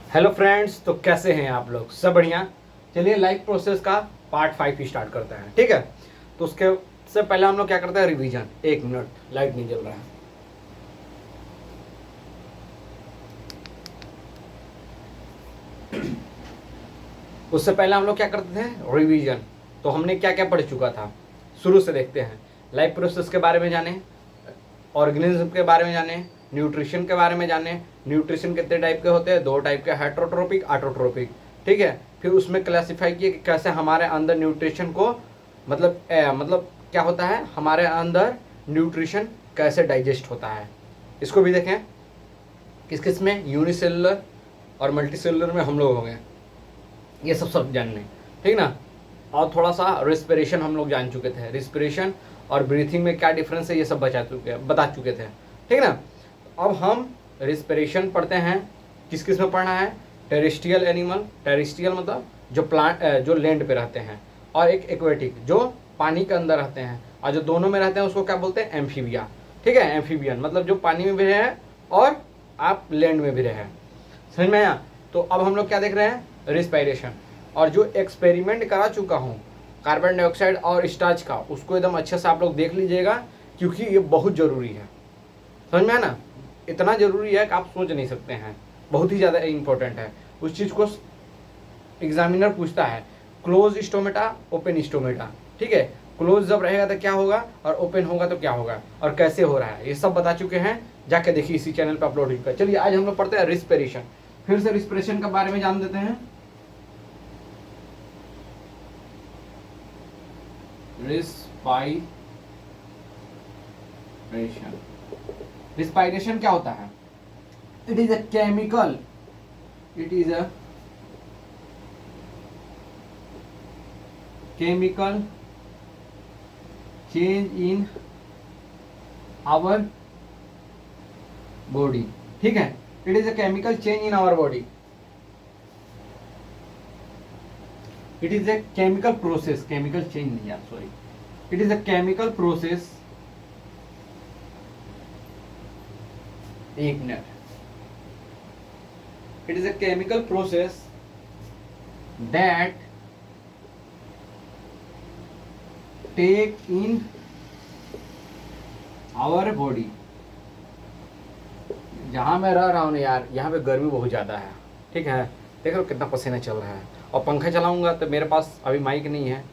Hello friends, तो कैसे हैं आप लोग? सब बढ़िया। चलिए लाइफ प्रोसेस का पार्ट 5 स्टार्ट करते हैं, ठीक है। तो उसके से पहले हम लोग क्या करते हैं, रिवीजन। 1 मिनट, लाइट नहीं जल रहा है। उससे पहले हम लोग क्या करते थे, रिवीजन। तो हमने क्या क्या पढ़ चुका था, शुरू से देखते हैं। लाइफ प्रोसेस के बारे में जाने, ऑर्गेनिज्म के बारे में जाने, न्यूट्रिशन के बारे में जाने। न्यूट्रिशन कितने टाइप के होते हैं? 2 टाइप के, हेटरोट्रोपिक, ऑटोट्रोपिक, ठीक है। फिर उसमें क्लासिफाई किए कि कैसे हमारे अंदर न्यूट्रिशन को मतलब क्या होता है, हमारे अंदर न्यूट्रिशन कैसे डाइजेस्ट होता है, इसको भी देखें। किस किस में, यूनिसेलुलर और मल्टीसेलुलर में हम लोग हो गए, ये सब जानने, ठीक ना। और थोड़ा सा रिस्पिरेशन हम लोग जान चुके थे, रिस्पिरेशन और ब्रीथिंग में क्या डिफरेंस है ये सब बता चुके थे, ठीक ना। अब हम रिस्पिरेशन पढ़ते हैं। किस किस में पढ़ना है? टेरेस्ट्रियल एनिमल, टेरेस्ट्रियल मतलब जो प्लांट जो लैंड पे रहते हैं, और एक एक्वेटिक जो पानी के अंदर रहते हैं, और जो दोनों में रहते हैं उसको क्या बोलते हैं? एम्फीबिया, ठीक है। एम्फीबियन मतलब जो पानी में भी रहे और आप लैंड में भी रहे। समझ में आया? तो अब हम लोग क्या देख रहे हैं, रिस्पायरेशन। और जो एक्सपेरिमेंट करा चुका हूँ कार्बन डाइऑक्साइड और स्टार्च का, उसको एकदम अच्छे से आप लोग देख लीजिएगा, क्योंकि ये बहुत ज़रूरी है। समझ में आया ना? इतना ज़रूरी है कि आप सोच नहीं सकते हैं, बहुत ही ज़्यादा इंपॉर्टेंट है। उस चीज़ को एग्जामिनर पूछता है, क्लोज स्टोमेटा, ओपन स्टोमेटा, ठीक है। क्लोज जब रहेगा तो क्या होगा, और ओपन होगा तो क्या होगा, और कैसे हो रहा है, ये सब बता चुके हैं। जाके देखिए, इसी चैनल पर अपलोड होगा। चलिए आज हम लोग पढ़ते हैं रिस्पिरेशन। फिर से रिस्पिरेशन के बारे में जान देते हैं। रिस्पायरेशन, रिस्पायरेशन क्या होता है? It is a chemical, it is a chemical change in our body, ठीक है। It is a chemical change in our body. It is a chemical process, chemical change नहीं यार, sorry. It is a chemical process, एक मिनट। It is a chemical process that take in our body। जहां मैं रह रहा हूँ ना यार, यहाँ पे गर्मी बहुत ज़्यादा है, ठीक है। देख लो कितना पसीना चल रहा है, और पंखा चलाऊंगा तो मेरे पास अभी माइक नहीं है,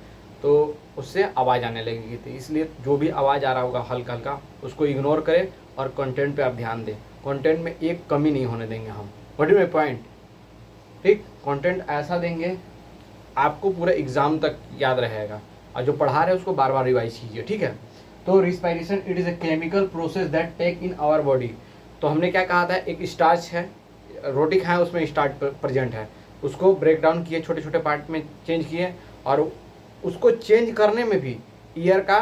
तो उससे आवाज़ आने लगेगी। तो इसलिए जो भी आवाज़ आ रहा होगा हल्का हल्का, उसको इग्नोर करें और कंटेंट पे आप ध्यान दें। कंटेंट में एक कमी नहीं होने देंगे हम। What is my point? ठीक, कंटेंट ऐसा देंगे आपको पूरा एग्जाम तक याद रहेगा, और जो पढ़ा रहे हैं उसको बार बार रिवाइज कीजिए, ठीक है। तो respiration, it is a chemical process that take in our body. तो हमने क्या कहा था, एक स्टार्च है, रोटी खाएं उसमें स्टार्च प्रेजेंट है, उसको ब्रेक डाउन किए, छोटे छोटे पार्ट में चेंज किए, और उसको चेंज करने में भी एयर का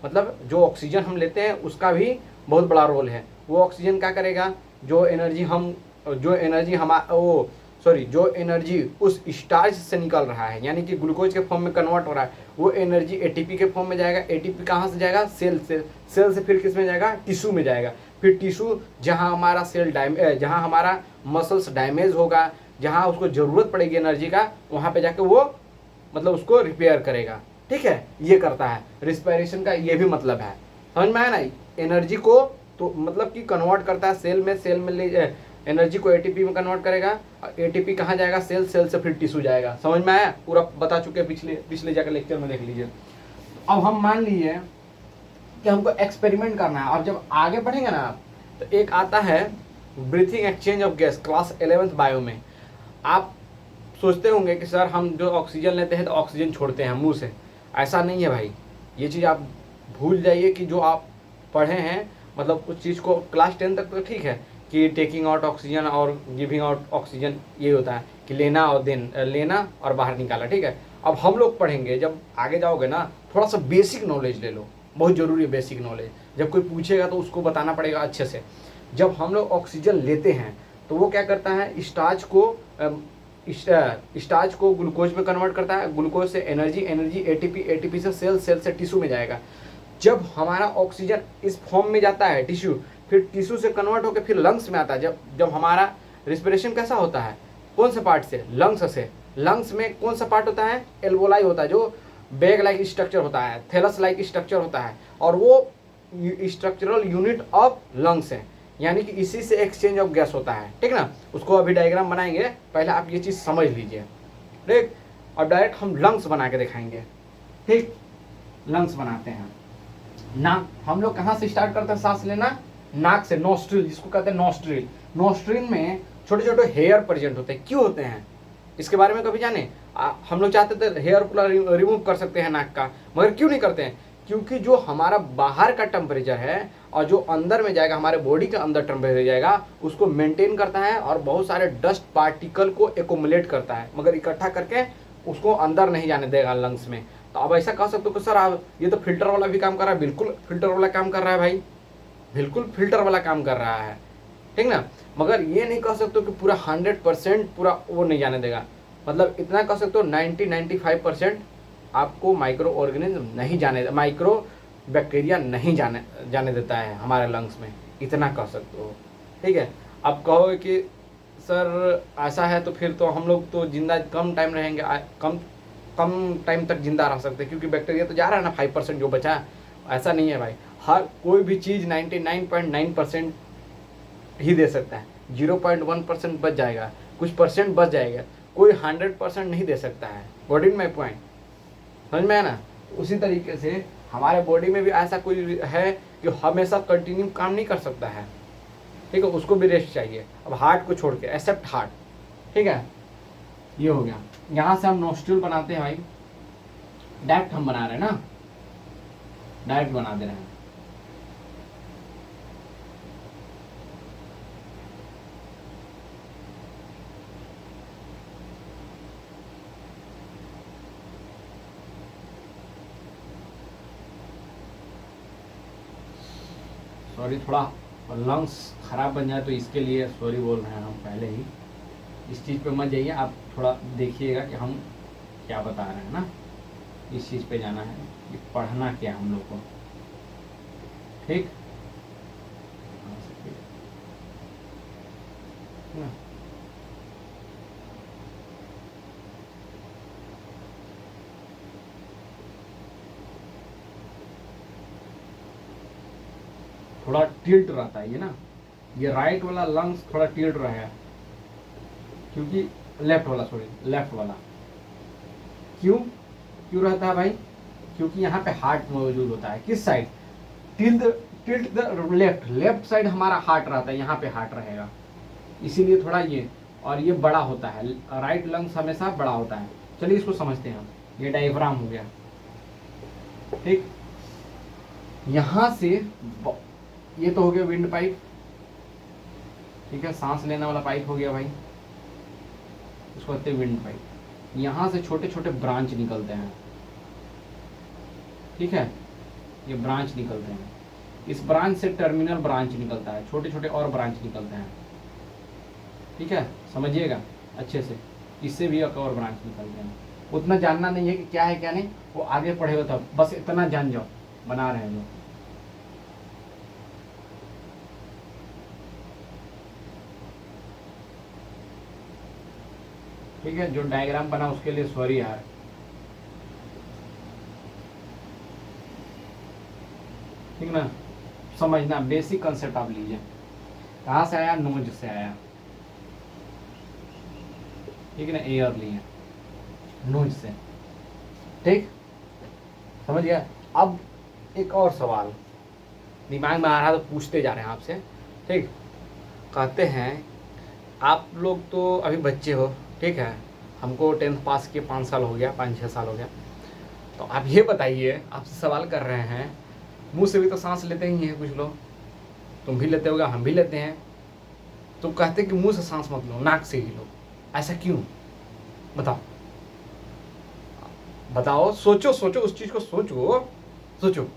मतलब जो ऑक्सीजन हम लेते हैं उसका भी बहुत बड़ा रोल है। वो ऑक्सीजन क्या करेगा, जो एनर्जी जो एनर्जी उस स्टार्च से निकल रहा है, यानी कि ग्लूकोज के फॉर्म में कन्वर्ट हो रहा है, वो एनर्जी एटीपी के फॉर्म में जाएगा। एटीपी कहाँ से जाएगा? सेल से फिर किस में जाएगा? टिश्यू में जाएगा। फिर टिश्यू जहाँ हमारा जहाँ हमारा मसल्स डैमेज होगा, जहाँ उसको ज़रूरत पड़ेगी एनर्जी का, वहाँ पे जाके वो मतलब उसको रिपेयर करेगा, ठीक है। ये करता है रिस्पायरेशन का, ये भी मतलब है। समझ में आया ना? एनर्जी को तो मतलब कि कन्वर्ट करता है सेल में ले एनर्जी को एटीपी में कन्वर्ट करेगा, और एटीपी कहाँ जाएगा? सेल से फिर टिश्यू जाएगा। समझ में आया? पूरा बता चुके, पिछले जाकर लेक्चर में देख लीजिए। अब हम मान लीजिए कि हमको एक्सपेरिमेंट करना है। अब जब आगे बढ़ेंगे ना आप, तो एक आता है breathing exchange of gas, class 11th bio में। आप सोचते होंगे कि सर हम जो ऑक्सीजन लेते हैं तो ऑक्सीजन छोड़ते हैं मुंह से। ऐसा नहीं है भाई, ये चीज़ आप भूल जाइए कि जो आप पढ़े हैं, मतलब उस चीज़ को क्लास 10 तक तो ठीक है कि टेकिंग आउट ऑक्सीजन और गिविंग आउट ऑक्सीजन, ये होता है कि लेना और बाहर निकाला, ठीक है। अब हम लोग पढ़ेंगे, जब आगे जाओगे ना, थोड़ा सा बेसिक नॉलेज ले लो, बहुत ज़रूरी है बेसिक नॉलेज। जब कोई पूछेगा तो उसको बताना पड़ेगा अच्छे से। जब हम लोग ऑक्सीजन लेते हैं तो वो क्या करता है, स्टार्च को ग्लूकोज में कन्वर्ट करता है, ग्लूकोज से एनर्जी एटीपी से सेल से टिश्यू में जाएगा। जब हमारा ऑक्सीजन इस फॉर्म में जाता है टिश्यू, फिर टिश्यू से कन्वर्ट होकर फिर लंग्स में आता है। जब हमारा रिस्पिरेशन कैसा होता है, कौन से पार्ट से? लंग्स से। लंग्स में कौन सा पार्ट होता है? एल्वोलाई होता है, जो बैग लाइक स्ट्रक्चर होता है, थैलस लाइक स्ट्रक्चर होता है, और वो स्ट्रक्चरल यूनिट ऑफ लंग्स है, यानी कि इसी से एक्सचेंज ऑफ गैस होता है, ठीक ना। उसको अभी डायग्राम बनाएंगे, पहले आप ये चीज़ समझ लीजिए, ठीक। और डायरेक्ट हम लंग्स बना के दिखाएंगे, ठीक। लंग्स बनाते हैं। नाक, हम लोग कहाँ से स्टार्ट करते हैं सांस लेना? नाक से, नोस्ट्रिल जिसको कहते हैं नोस्ट्रिल। नोस्ट्रिल में छोटे छोटे हेयर प्रेजेंट होते हैं। क्यों होते हैं इसके बारे में कभी जाने? हम लोग चाहते थे हेयर पूरा रिमूव कर सकते हैं नाक का, मगर क्यों नहीं करते हैं? क्योंकि जो हमारा बाहर का टेम्परेचर है और जो अंदर में जाएगा, हमारे बॉडी के अंदर टेम्परेचर जाएगा, उसको मेंटेन करता है और बहुत सारे डस्ट पार्टिकल को एकोमुलेट करता है, मगर इकट्ठा करके उसको अंदर नहीं जाने देगा लंग्स में। तो अब ऐसा कह सकते हो कि सर आप ये तो फिल्टर वाला भी काम कर रहा है। बिल्कुल फिल्टर वाला काम कर रहा है भाई, बिल्कुल फिल्टर वाला काम कर रहा है, ठीक ना। मगर ये नहीं कह सकते कि पूरा 100% पूरा वो नहीं जाने देगा। मतलब इतना कह सकते हो 90-95% आपको माइक्रो ऑर्गेनिज्म नहीं जाने, माइक्रो बैक्टीरिया नहीं जाने देता है हमारे लंग्स में, इतना कह सकते हो, ठीक है। अब कहो कि सर ऐसा है तो फिर तो हम लोग तो जिंदा कम टाइम रहेंगे, कम टाइम तक जिंदा रह सकते हैं, क्योंकि बैक्टीरिया तो जा रहा है ना 5% जो बचा है। ऐसा नहीं है भाई, हर कोई भी चीज़ 99.9% ही दे सकता है, 0.1% बच जाएगा, कुछ परसेंट बच जाएगा, कोई 100% नहीं दे सकता है। व्हाट इज माई पॉइंट, समझ में है ना। उसी तरीके से हमारे बॉडी में भी ऐसा कोई है कि हमेशा कंटिन्यू काम नहीं कर सकता है, ठीक है, उसको भी रेस्ट चाहिए। अब हार्ट को छोड़ के, एक्सेप्ट हार्ट, ठीक है। ये हो गया। यहाँ से हम नोस्ट्रिल बनाते हैं भाई, डायरेक्ट हम बना रहे हैं ना, डायरेक्ट बना दे रहे हैं। सॉरी, थोड़ा लंग्स खराब बन जाए तो इसके लिए सॉरी बोल रहे हैं हम पहले ही। इस चीज़ पे मत जाइए, आप थोड़ा देखिएगा कि हम क्या बता रहे हैं ना, इस चीज़ पे जाना है कि पढ़ना क्या हम लोग को, ठीक ना। थोड़ा टिल्ट रहता है ये ना, ये राइट वाला लंग्स थोड़ा टिल्ट रहेगा, क्योंकि लेफ्ट वाला क्यों रहता है भाई? क्योंकि यहाँ पे हार्ट मौजूद होता है। किस side? Tilt the left side हमारा हार्ट रहता है, यहाँ पे हार्ट रहेगा, इसीलिए थोड़ा ये, और ये बड़ा होता है, राइट लंग्स हमेशा बड़ा होता है। चलिए इसको समझते हैं हम। ये डायफ्राम हो गया, ठीक। यहाँ से ये तो हो गया विंड पाइप, ठीक है, सांस लेने वाला पाइप हो गया भाई, इसको कहते हैं विंड पाइप। यहाँ से छोटे छोटे ब्रांच निकलते हैं, ठीक है, ये ब्रांच निकलते हैं। इस ब्रांच से टर्मिनल ब्रांच निकलता है, छोटे छोटे और ब्रांच निकलते हैं, ठीक है, समझिएगा अच्छे से। इससे भी एक और ब्रांच निकलते हैं। उतना जानना नहीं है कि क्या है क्या नहीं, वो आगे पढ़ेगा तब, बस इतना जान जाओ, बना रहे हैं लोग। ठीक है, जो डायग्राम बना उसके लिए सॉरी यार। ठीक ना, समझना, बेसिक कंसेप्ट आप लीजिए। कहाँ से आया? नोज से आया, ठीक है ना, एयर लिए नोज से, ठीक, समझ गया। अब एक और सवाल दिमाग में आ रहा तो पूछते जा रहे हैं आपसे, ठीक। कहते हैं आप लोग तो अभी बच्चे हो, ठीक है, हमको 10th पास किए 5 साल हो गया, 5-6 साल हो गया। तो आप ये बताइए, आपसे सवाल कर रहे हैं, मुंह से भी तो सांस लेते ही हैं कुछ लोग, तुम भी लेते होगा, हम भी लेते हैं। तो कहते हैं कि मुंह से सांस मत लो, नाक से ही लो, ऐसा क्यों? बताओ, सोचो, उस चीज़ को सोचो।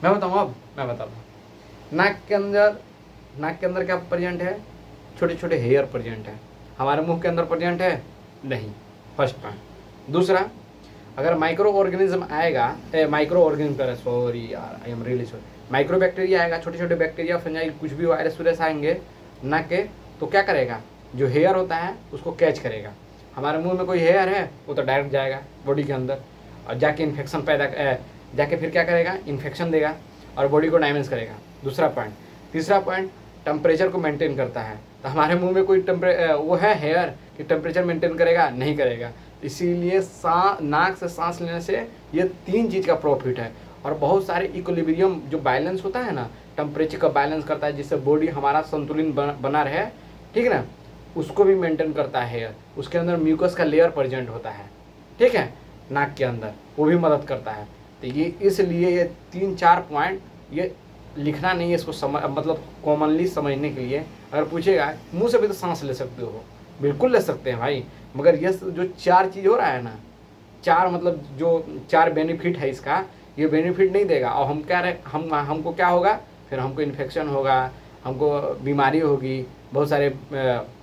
मैं बताऊँ? अब मैं बताता हूँ। नाक के अंदर क्या प्रेजेंट है? छोटे छोटे हेयर प्रेजेंट है। हमारे मुंह के अंदर प्रेजेंट है? नहीं, फर्स्ट पॉइंट। दूसरा, अगर माइक्रो ऑर्गेनिज्म आएगा, सॉरी यार, I am really sorry, micro bacteria आएगा, छोटे छोटे बैक्टीरिया, फंजाई, कुछ भी वायरस आएंगे नाक के, तो क्या करेगा? जो हेयर होता है उसको कैच करेगा। हमारे मुंह में कोई हेयर है वो तो डायरेक्ट जाएगा बॉडी के अंदर और जाके इन्फेक्शन जाके फिर क्या करेगा, इन्फेक्शन देगा और बॉडी को डैमेज करेगा। दूसरा पॉइंट। तीसरा पॉइंट, टेम्परेचर को मेंटेन करता है। तो हमारे मुंह में कोई वो है हेयर कि टेम्परेचर मेंटेन करेगा, नहीं करेगा। इसीलिए नाक से सांस लेने से ये 3 चीज़ का प्रॉफिट है। और बहुत सारे इक्विलिब्रियम जो बैलेंस होता है ना, टेम्परेचर का बैलेंस करता है जिससे बॉडी हमारा संतुलित बना रहे, ठीक है ना, उसको भी मेंटेन करता है हेयर। उसके अंदर म्यूकस का लेयर प्रेजेंट होता है, ठीक है, नाक के अंदर, वो भी मदद करता है। तो ये इसलिए ये 3-4 पॉइंट ये लिखना नहीं है, इसको मतलब कॉमनली समझने के लिए। अगर पूछेगा मुंह से भी तो सांस ले सकते हो, बिल्कुल ले सकते हैं भाई, मगर ये जो 4 चीज़ हो रहा है ना, 4 मतलब जो 4 बेनिफिट है इसका, ये बेनिफिट नहीं देगा। और हम क्या रहे, हमको क्या होगा, फिर हमको इन्फेक्शन होगा, हमको बीमारी होगी, बहुत सारे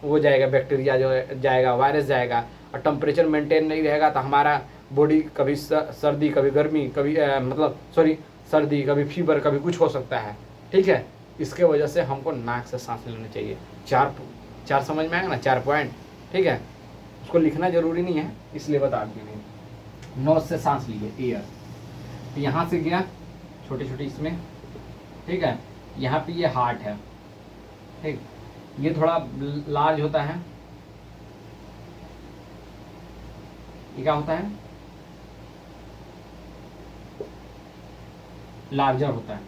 वो जाएगा, बैक्टीरिया जो जाएगा, वायरस जाएगा। और टेम्परेचर मेंटेन नहीं रहेगा तो हमारा बॉडी कभी सर्दी, कभी गर्मी, कभी सर्दी, कभी फीवर, कभी कुछ हो सकता है, ठीक है। इसके वजह से हमको नाक से सांस लेना चाहिए। 4 समझ में आएगा ना, 4 पॉइंट, ठीक है। उसको लिखना जरूरी नहीं है, इसलिए बता दिए नहीं। नोज से सांस लीजिए, एयर, यहाँ से गया छोटे छोटे इसमें, ठीक है। यहाँ पे ये हार्ट है, ठीक, ये थोड़ा लार्ज होता है, ये क्या होता है, लार्जर होता है,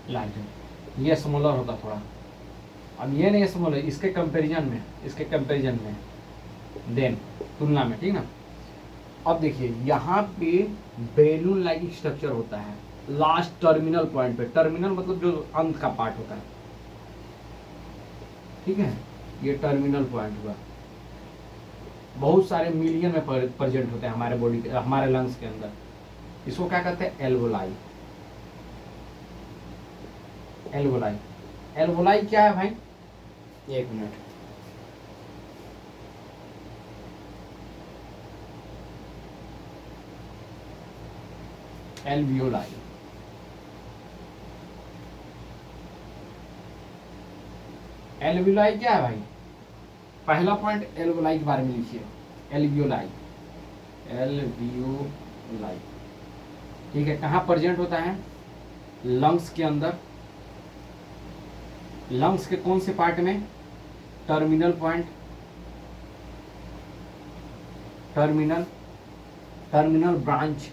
लार्जर। ये स्मॉलर होता थोड़ा। अब ये नहीं स्मॉलर, इसके कंपैरिजन में देन तुलना में, ठीक ना। अब देखिए यहाँ पे बैलून लाइक स्ट्रक्चर होता है लास्ट टर्मिनल पॉइंट पे। टर्मिनल मतलब जो अंत का पार्ट होता है, ठीक है, ये टर्मिनल पॉइंट हुआ। बहुत सारे मिलियन में प्रेजेंट होते हैं हमारे बॉडी के, हमारे लंग्स के अंदर। इसको क्या कहते हैं, एल्वोलाई। एल्वोलाई, एल्वोलाई क्या है भाई, 1 मिनट। एल्वियोलाई, एल्वियोलाई क्या है भाई, पहला पॉइंट एल्वोलाई के बारे में लिखिए, एल्वियोलाई, एल्वियोलाई, ठीक है। कहाँ प्रेजेंट होता है, लंग्स के अंदर। लंग्स के कौन से पार्ट में, टर्मिनल पॉइंट, टर्मिनल ब्रांच,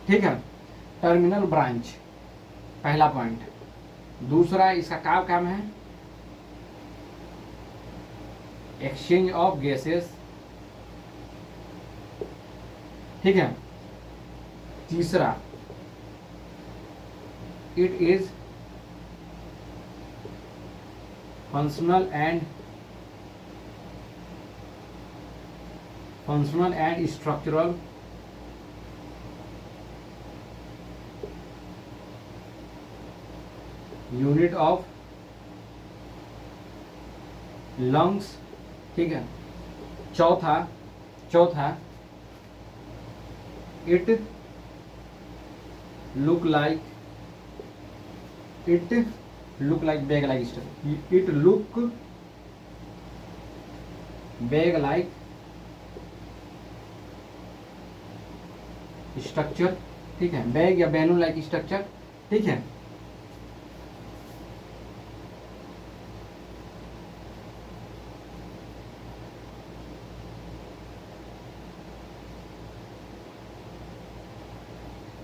ठीक है, टर्मिनल ब्रांच पहला पॉइंट। दूसरा इसका क्या काम है, एक्सचेंज ऑफ गैसेस, ठीक है। तीसरा, it is functional and structural unit of lungs, ठीक है। चौथा it look like bag like structure, it look bag like structure, ठीक है, बैग या बैलून लाइक स्ट्रक्चर, ठीक है।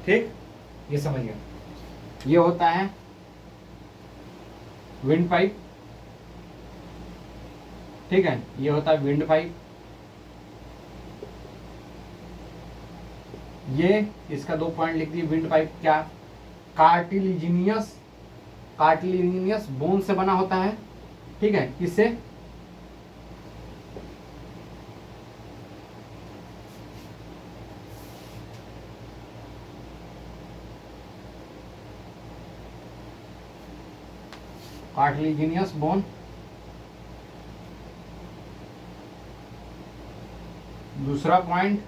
ठीक, ये समझ गया। ये होता है विंड पाइप, ठीक है, ये होता है विंड पाइप। ये इसका 2 पॉइंट लिख दिए। विंड पाइप क्या, कार्टिलिजिनियस बोन से बना होता है, ठीक है। किससे, कार्टिलिजिनियस बोन। दूसरा पॉइंट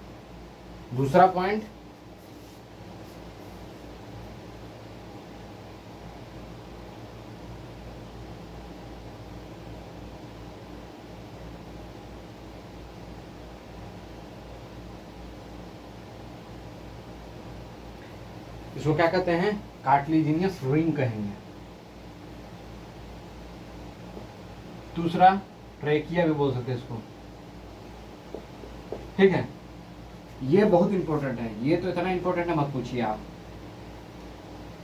इसको क्या कहते हैं, कार्टिलेजिनियस रिंग कहेंगे। दूसरा ट्रेकिया भी बोल सकते हैं इसको, ठीक है। ये बहुत इंपॉर्टेंट है, ये तो इतना इंपॉर्टेंट है मत पूछिए आप।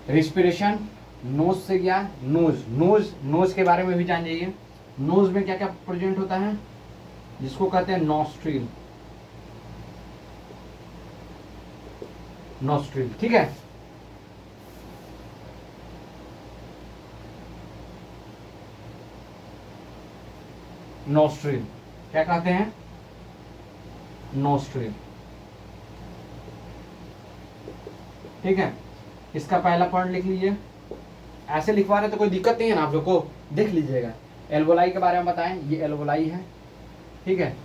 रिस्पिरेशन नोज से गया, नोज नोज नोज के बारे में भी जान जाइए। नोज में क्या क्या प्रेजेंट होता है, जिसको कहते हैं नॉस्ट्रिल, नॉस्ट्रिल, ठीक है। नॉस्ट्रिल क्या कहते हैं, नॉस्ट्रिल, ठीक है। इसका पहला पॉइंट लिख लीजिए, ऐसे लिखवा रहे तो कोई दिक्कत नहीं है ना आप लोग को, देख लीजिएगा। एल्वोलाई के बारे में बताएं, ये एल्वोलाई है, ठीक है।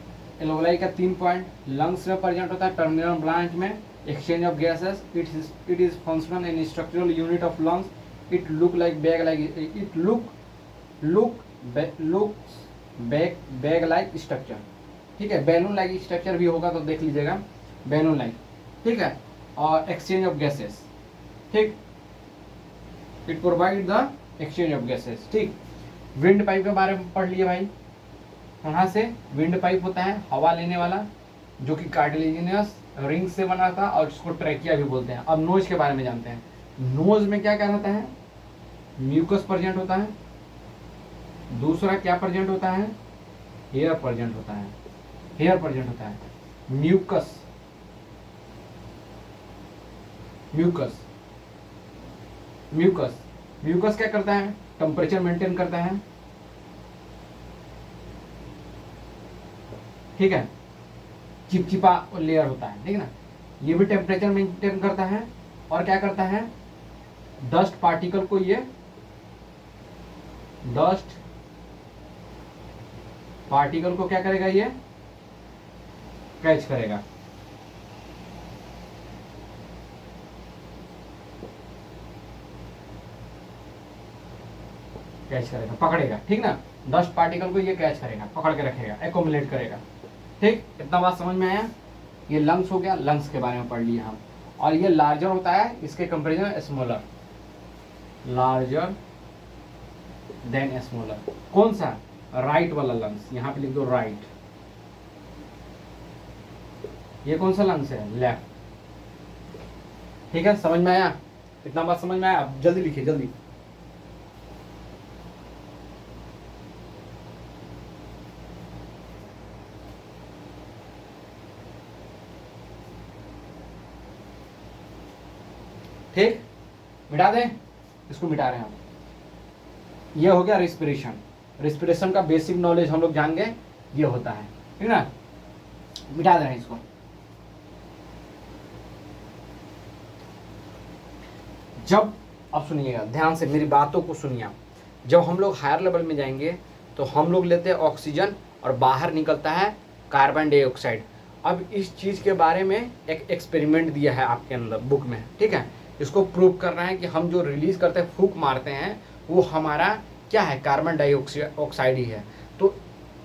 एल्वोलाई का 3 पॉइंट, लंग्स में प्रेजेंट होता है टर्मिनल ब्रांच में, exchange of gases, it is functional and structural unit of lungs, it look like bag like, it bag like structure, ठीक है। बैलून लाइक स्ट्रक्चर भी होगा तो देख लीजिएगा, बैलून लाइक, ठीक है। और एक्सचेंज ऑफ गैसेस, ठीक, it provide the exchange of gases, ठीक। विंड पाइप के बारे में पढ़ लिए भाई, कहाँ से विंड पाइप होता है, हवा लेने वाला, जो कि कार्टिलेजिनियस रिंग से बना था, और इसको ट्रेकिया भी बोलते हैं। अब नोज के बारे में जानते हैं। नोज में क्या क्या रहता है, म्यूकस प्रेजेंट होता है। दूसरा क्या प्रेजेंट होता है, हेयर प्रेजेंट होता है, हेयर प्रेजेंट होता है। म्यूकस, म्यूकस, म्यूकस, म्यूकस क्या करता है, टेम्परेचर मेंटेन करता है, ठीक है। चिपचिपा लेयर होता है, ठीक है ना, ये भी टेम्परेचर मेंटेन करता है। और क्या करता है, डस्ट पार्टिकल को, ये डस्ट पार्टिकल को क्या करेगा, ये कैच करेगा, कैच करेगा, पकड़ेगा, ठीक ना। डस्ट पार्टिकल को ये कैच करेगा, पकड़ के रखेगा, एकोमुलेट करेगा, ठीक। इतना बात समझ में आया। ये लंग्स हो गया, लंग्स के बारे में पढ़ लिया हम। और ये लार्जर होता है, इसके कंपेरिजन में स्मॉलर, लार्जर देन स्मॉलर। कौन सा, राइट वाला लंग्स, यहाँ पे लिख दो राइट। ये कौन सा लंग्स है, लेफ्ट, ठीक है। समझ में आया, इतना बात समझ में आया। अब जल्दी लिखिए, जल्दी। ठीक, मिटा दें, इसको मिटा रहे हैं हम। ये हो गया रिस्पिरेशन। रिस्पिरेशन का बेसिक नॉलेज हम लोग जान गए, ये होता है, ठीक ना। मिटा दे रहे हैं इसको। जब, अब सुनिएगा ध्यान से, मेरी बातों को सुनिए। जब हम लोग हायर लेवल में जाएंगे तो हम लोग लेते हैं ऑक्सीजन और बाहर निकलता है कार्बन डाइऑक्साइड। अब इस चीज़ के बारे में एक एक्सपेरिमेंट दिया है आपके अंदर बुक में, ठीक है। इसको प्रूव करना है कि हम जो रिलीज करते हैं, फूंक मारते हैं, वो हमारा क्या है, कार्बन डाइऑक्साइड ही है। तो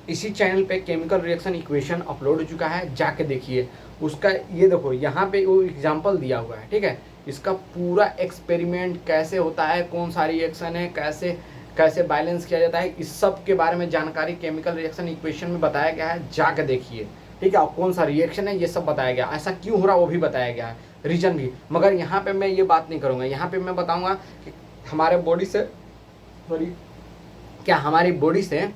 इसी चैनल पे केमिकल रिएक्शन इक्वेशन अपलोड हो चुका है, जाके देखिए उसका। ये देखो यहाँ पे वो एग्जांपल दिया हुआ है, ठीक है। इसका पूरा एक्सपेरिमेंट कैसे होता है, कौन सा रिएक्शन है, कैसे कैसे बैलेंस किया जाता है, इस सब के बारे में जानकारी केमिकल रिएक्शन इक्वेशन में बताया गया है, जाके देखिए, ठीक है। और कौन सा रिएक्शन है ये सब बताया गया, ऐसा क्यों हो रहा वो भी बताया गया है, रीजन भी। मगर यहाँ पे मैं ये बात नहीं करूँगा, यहाँ पे मैं बताऊँगा कि हमारे बॉडी से, सॉरी क्या हमारी बॉडी से,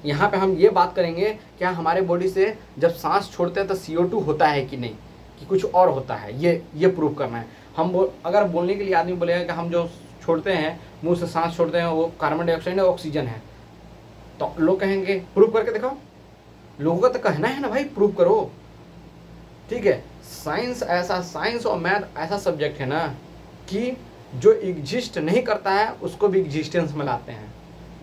यहाँ पे हम ये बात करेंगे क्या हमारे बॉडी से जब सांस छोड़ते हैं तो CO2 होता है कि नहीं, कि कुछ और होता है, ये प्रूव करना है। अगर बोलने के लिए आदमी बोलेगा कि हम जो छोड़ते हैं, मुंह से सांस छोड़ते हैं, वो कार्बन डाइऑक्साइड है, ऑक्सीजन है, तो लोग कहेंगे प्रूव करके दिखाओ। लोगों का तो कहना है ना भाई प्रूव करो, ठीक है। साइंस और मैथ ऐसा सब्जेक्ट है ना कि जो एग्जिस्ट नहीं करता है उसको भी एग्जिस्टेंस में लाते हैं,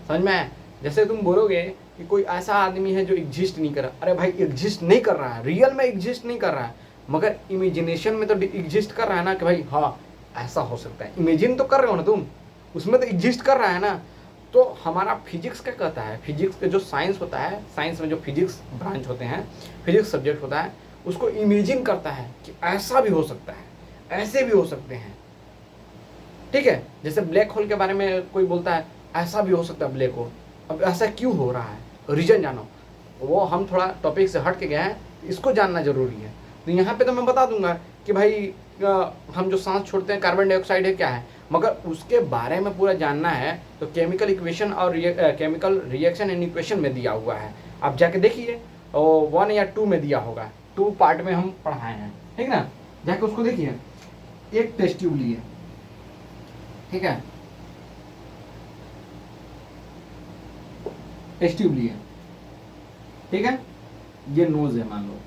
समझ में आया। जैसे तुम बोलोगे कि कोई ऐसा आदमी है जो एग्जिस्ट नहीं कर रहा, अरे भाई एग्जिस्ट नहीं कर रहा है, रियल में एग्जिस्ट नहीं कर रहा है, मगर इमेजिनेशन में तो एग्जिस्ट कर रहा है ना, कि भाई हाँ ऐसा हो सकता है। इमेजिन तो कर रहे हो ना तुम, उसमें तो एग्जिस्ट कर रहा है ना। तो हमारा फिजिक्स क्या कहता है, फिजिक्स का जो साइंस होता है, साइंस में जो फिजिक्स ब्रांच होते हैं, फिजिक्स सब्जेक्ट होता है, उसको इमेजिन करता है कि ऐसा भी हो सकता है, ऐसे भी हो सकते हैं, ठीक है। जैसे ब्लैक होल के बारे में कोई बोलता है ऐसा भी हो सकता है ब्लैक होल, अब ऐसा क्यों हो रहा है, रीजन जानो। वो हम थोड़ा टॉपिक से हट के गए हैं, इसको जानना जरूरी है। तो यहाँ पे तो मैं बता दूंगा कि भाई हम जो सांस छोड़ते हैं कार्बन डाइऑक्साइड है क्या है, मगर उसके बारे में पूरा जानना है तो केमिकल इक्वेशन और केमिकल रिएक्शन एंड इक्वेशन में दिया हुआ है, आप जाके देखिए, 1 या 2 में दिया होगा, 2 पार्ट में हम पढ़ाए हैं, ठीक ना, जाके उसको देखिए। एक टेस्ट ट्यूब लिए, ठीक है, टेस्ट ट्यूब लिए, ठीक है, ये नोज है मान लो,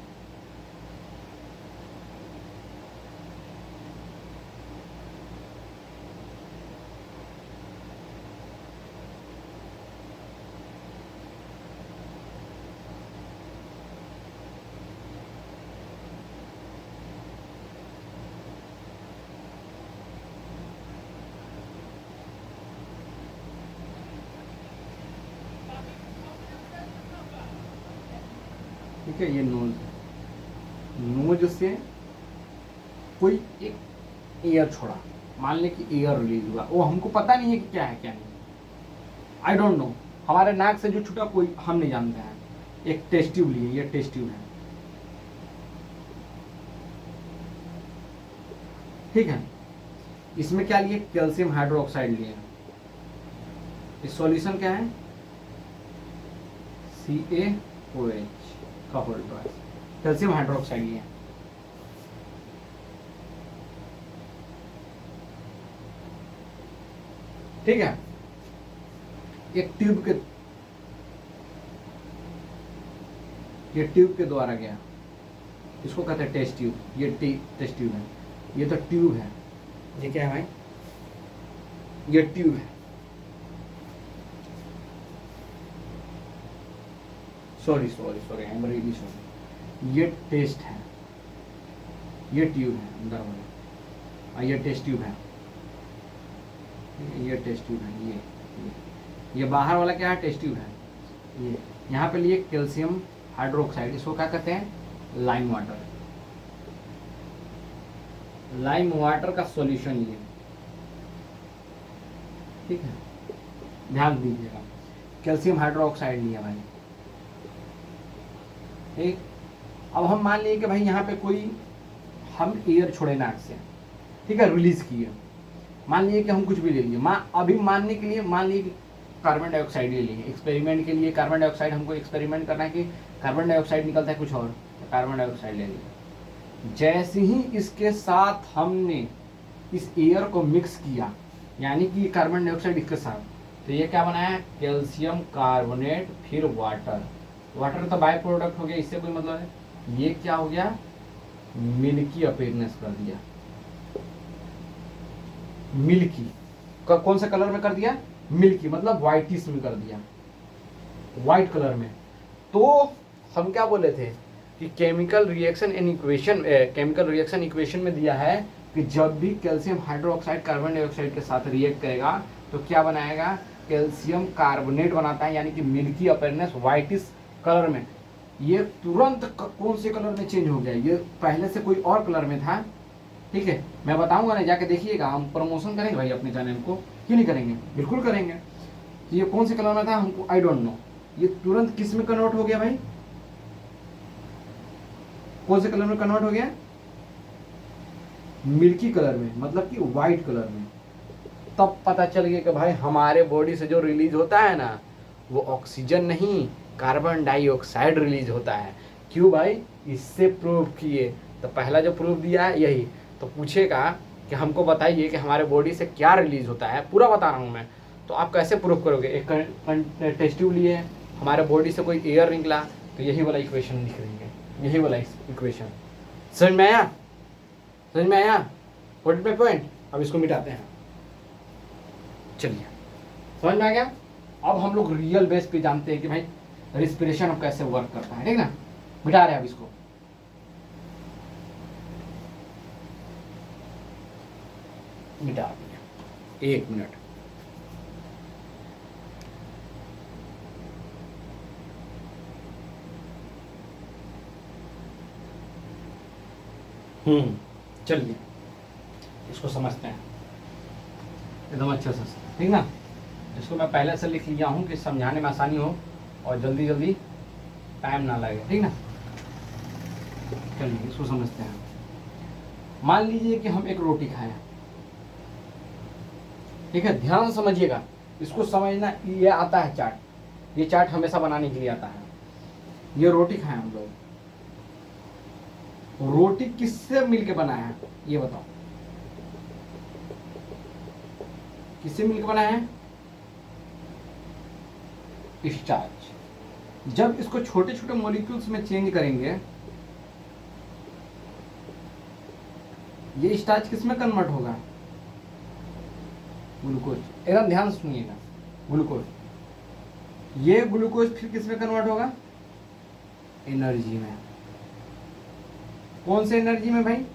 ठीक है, ये नोज है, नोज से कोई एक एयर छोड़ा, मान ले कि एयर रिलीज हुआ, वो हमको पता नहीं है कि क्या है क्या नहीं, आई डोंट नो, हमारे नाक से जो छूटा कोई हम नहीं जानते हैं। एक टेस्ट ट्यूब लिए, ये टेस्ट ट्यूब है, ठीक है, इसमें क्या लिए, कैल्शियम हाइड्रोक्साइड लिए, इस सॉल्यूशन क्या है, CaOH का होल ट्वाइस, कैल्शियम हाइड्रोक्साइड लिए, ठीक है, एक ट्यूब के, ये ट्यूब के द्वारा गया, इसको कहते हैं टेस्ट ट्यूब, ये टेस्ट ट्यूब है, ये तो ट्यूब है, ये क्या है भाई, ये ट्यूब है, sorry sorry sorry, I am really sorry, ये टेस्ट है, ये ट्यूब है अंदर वाला, ये टेस्ट ट्यूब है, ये टेस्ट ट्यूब है, ये बाहर वाला क्या है, टेस्ट ट्यूब है, ये यहाँ पे लिए कैल्शियम हाइड्रोक्साइड, इसको क्या कहते हैं, लाइम वाटर, लाइम वाटर का सॉल्यूशन लिए, ठीक है, ध्यान दीजिएगा, कैल्शियम हाइड्रोक्साइड लिया भाई, ठीक। अब हम मान लिए कि भाई यहाँ पे कोई हम एयर छोड़े नाक से, ठीक है, रिलीज किए, मान लिए कि हम कुछ भी ले लिए, अभी मानने के लिए मान लिए कि कार्बन डाइऑक्साइड ले लिए, एक्सपेरिमेंट के लिए कार्बन डाइऑक्साइड, हमको एक्सपेरिमेंट करना है कि कार्बन डाइऑक्साइड निकलता है कुछ और, तो कार्बन डाइऑक्साइड ले लिया, जैसे ही इसके साथ हमने इस एयर को मिक्स किया, यानी कि कार्बन डाइऑक्साइड इसके साथ, तो ये क्या बनाया, कैल्शियम कार्बोनेट, फिर वाटर, वाटर तो बाय प्रोडक्ट हो गया, इससे कोई मतलब है, ये क्या हो गया, मिल्की अपीयरेंस कर दिया, मिल्की कौन से कलर में कर दिया, मिल्की मतलब व्हाइटिश में कर दिया, व्हाइट कलर में। तो हम क्या बोले थे कि chemical reaction in equation, chemical reaction equation में दिया है कि जब भी कैल्शियम हाइड्रोक्साइड कार्बन डाइऑक्साइड के साथ रिएक्ट करेगा तो क्या बनाएगा, कैल्शियम कार्बोनेट बनाता है, यानी कि मिल्की अपीयरेंस व्हाइटिश कलर में। ये तुरंत कौन से कलर में चेंज हो गया, ये पहले से कोई और कलर में था, ठीक है, मैं बताऊंगा ना, जाके देखिएगा, हम प्रमोशन करेंगे भाई अपने चैनल को, क्यों नहीं करेंगे, बिल्कुल करेंगे। ये कौन से कलर में था हमको आई डोंट नो, ये तुरंत किस में कन्वर्ट हो गया भाई, कौन से कलर में कन्वर्ट हो गया, मिल्की कलर में, मतलब कि व्हाइट कलर में। तब पता चल गया कि भाई हमारे बॉडी से जो रिलीज होता है ना, वो ऑक्सीजन नहीं कार्बन डाइऑक्साइड रिलीज होता है। क्यों भाई, इससे प्रूव किए, तो पहला जो प्रूफ दिया है यही, तो पूछेगा कि हमको बताइए कि हमारे बॉडी से क्या रिलीज होता है, पूरा बता रहा हूँ मैं, तो आप कैसे प्रूफ करोगे, एक टेस्ट ट्यूब लिए, हमारे बॉडी से कोई एयर निकला, तो यही वाला इक्वेशन लिख देंगे, यही वाला इक्वेशन, समझ में आया, समझ में आया, व्हाट इज माय पॉइंट। अब इसको मिटाते हैं, चलिए समझ में आ गया। अब हम लोग रियल बेस पे जानते हैं कि भाई रिस्पिरेशन अब कैसे वर्क करता है, ठीक ना, मिटा रहे हैं अब इसको, मिटा दिया, 1 मिनट। चलिए इसको समझते हैं एकदम अच्छे से, ठीक ना। इसको मैं पहले से लिख लिया हूँ कि समझाने में आसानी हो और जल्दी जल्दी टाइम ना लगे, ठीक ना। चलिए इसको समझते हैं। मान लीजिए कि हम एक रोटी खाएं, ठीक है, ध्यान से समझिएगा, इसको समझना। ये आता है चार्ट, ये चार्ट हमेशा बनाने के लिए आता है। ये रोटी खाएं हम लोग, रोटी किससे मिलके बना है ये बताओ, किससे मिलके बना है? स्टार्च। जब इसको छोटे छोटे मॉलिक्यूल्स में चेंज करेंगे, ये स्टार्च किस में कन्वर्ट होगा? ग्लूकोज। एकदम ध्यान से सुनिएगा, ग्लूकोज। ये ग्लूकोज फिर किस में कन्वर्ट होगा? एनर्जी में। कौन से एनर्जी में भाई?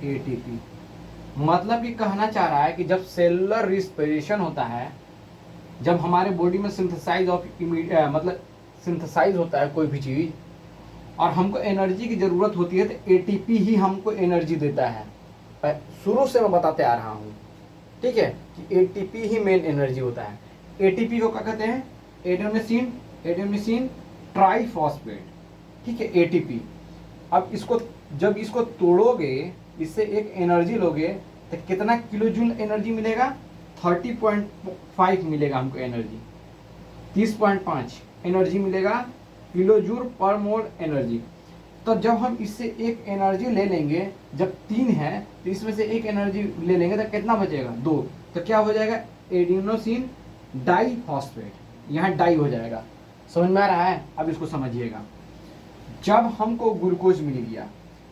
एटीपी। मतलब ये कहना चाह रहा है कि जब सेलुलर रिस्पिरेशन होता है, जब हमारे बॉडी में सिंथेसाइज मतलब सिंथेसाइज होता है कोई भी चीज और हमको एनर्जी की जरूरत होती है, तो एटीपी ही हमको एनर्जी देता है। शुरू से मैं बताते आ रहा हूँ, ठीक है, कि एटीपी ही मेन एनर्जी होता है। एटीपी को क्या कहते हैं? एडेनोसिन ट्राइफॉस्फेट, ठीक है, एटीपी। अब इसको जब इसको तोड़ोगे, इससे एक एनर्जी लोगे, तो कितना किलो जूल एनर्जी मिलेगा? 30.5 मिलेगा हमको एनर्जी, 30.5 एनर्जी मिलेगा किलो जूल पर मोल एनर्जी। तो जब हम इससे एक एनर्जी ले लेंगे, जब 3 है तो इसमें से एक एनर्जी ले लेंगे तो कितना बचेगा? 2। तो क्या हो जाएगा? Adenosine diphosphate. यहाँ डाई हो जाएगा। समझ में आ रहा है? अब इसको समझिएगा। जब हमको ग्लूकोज मिल गया,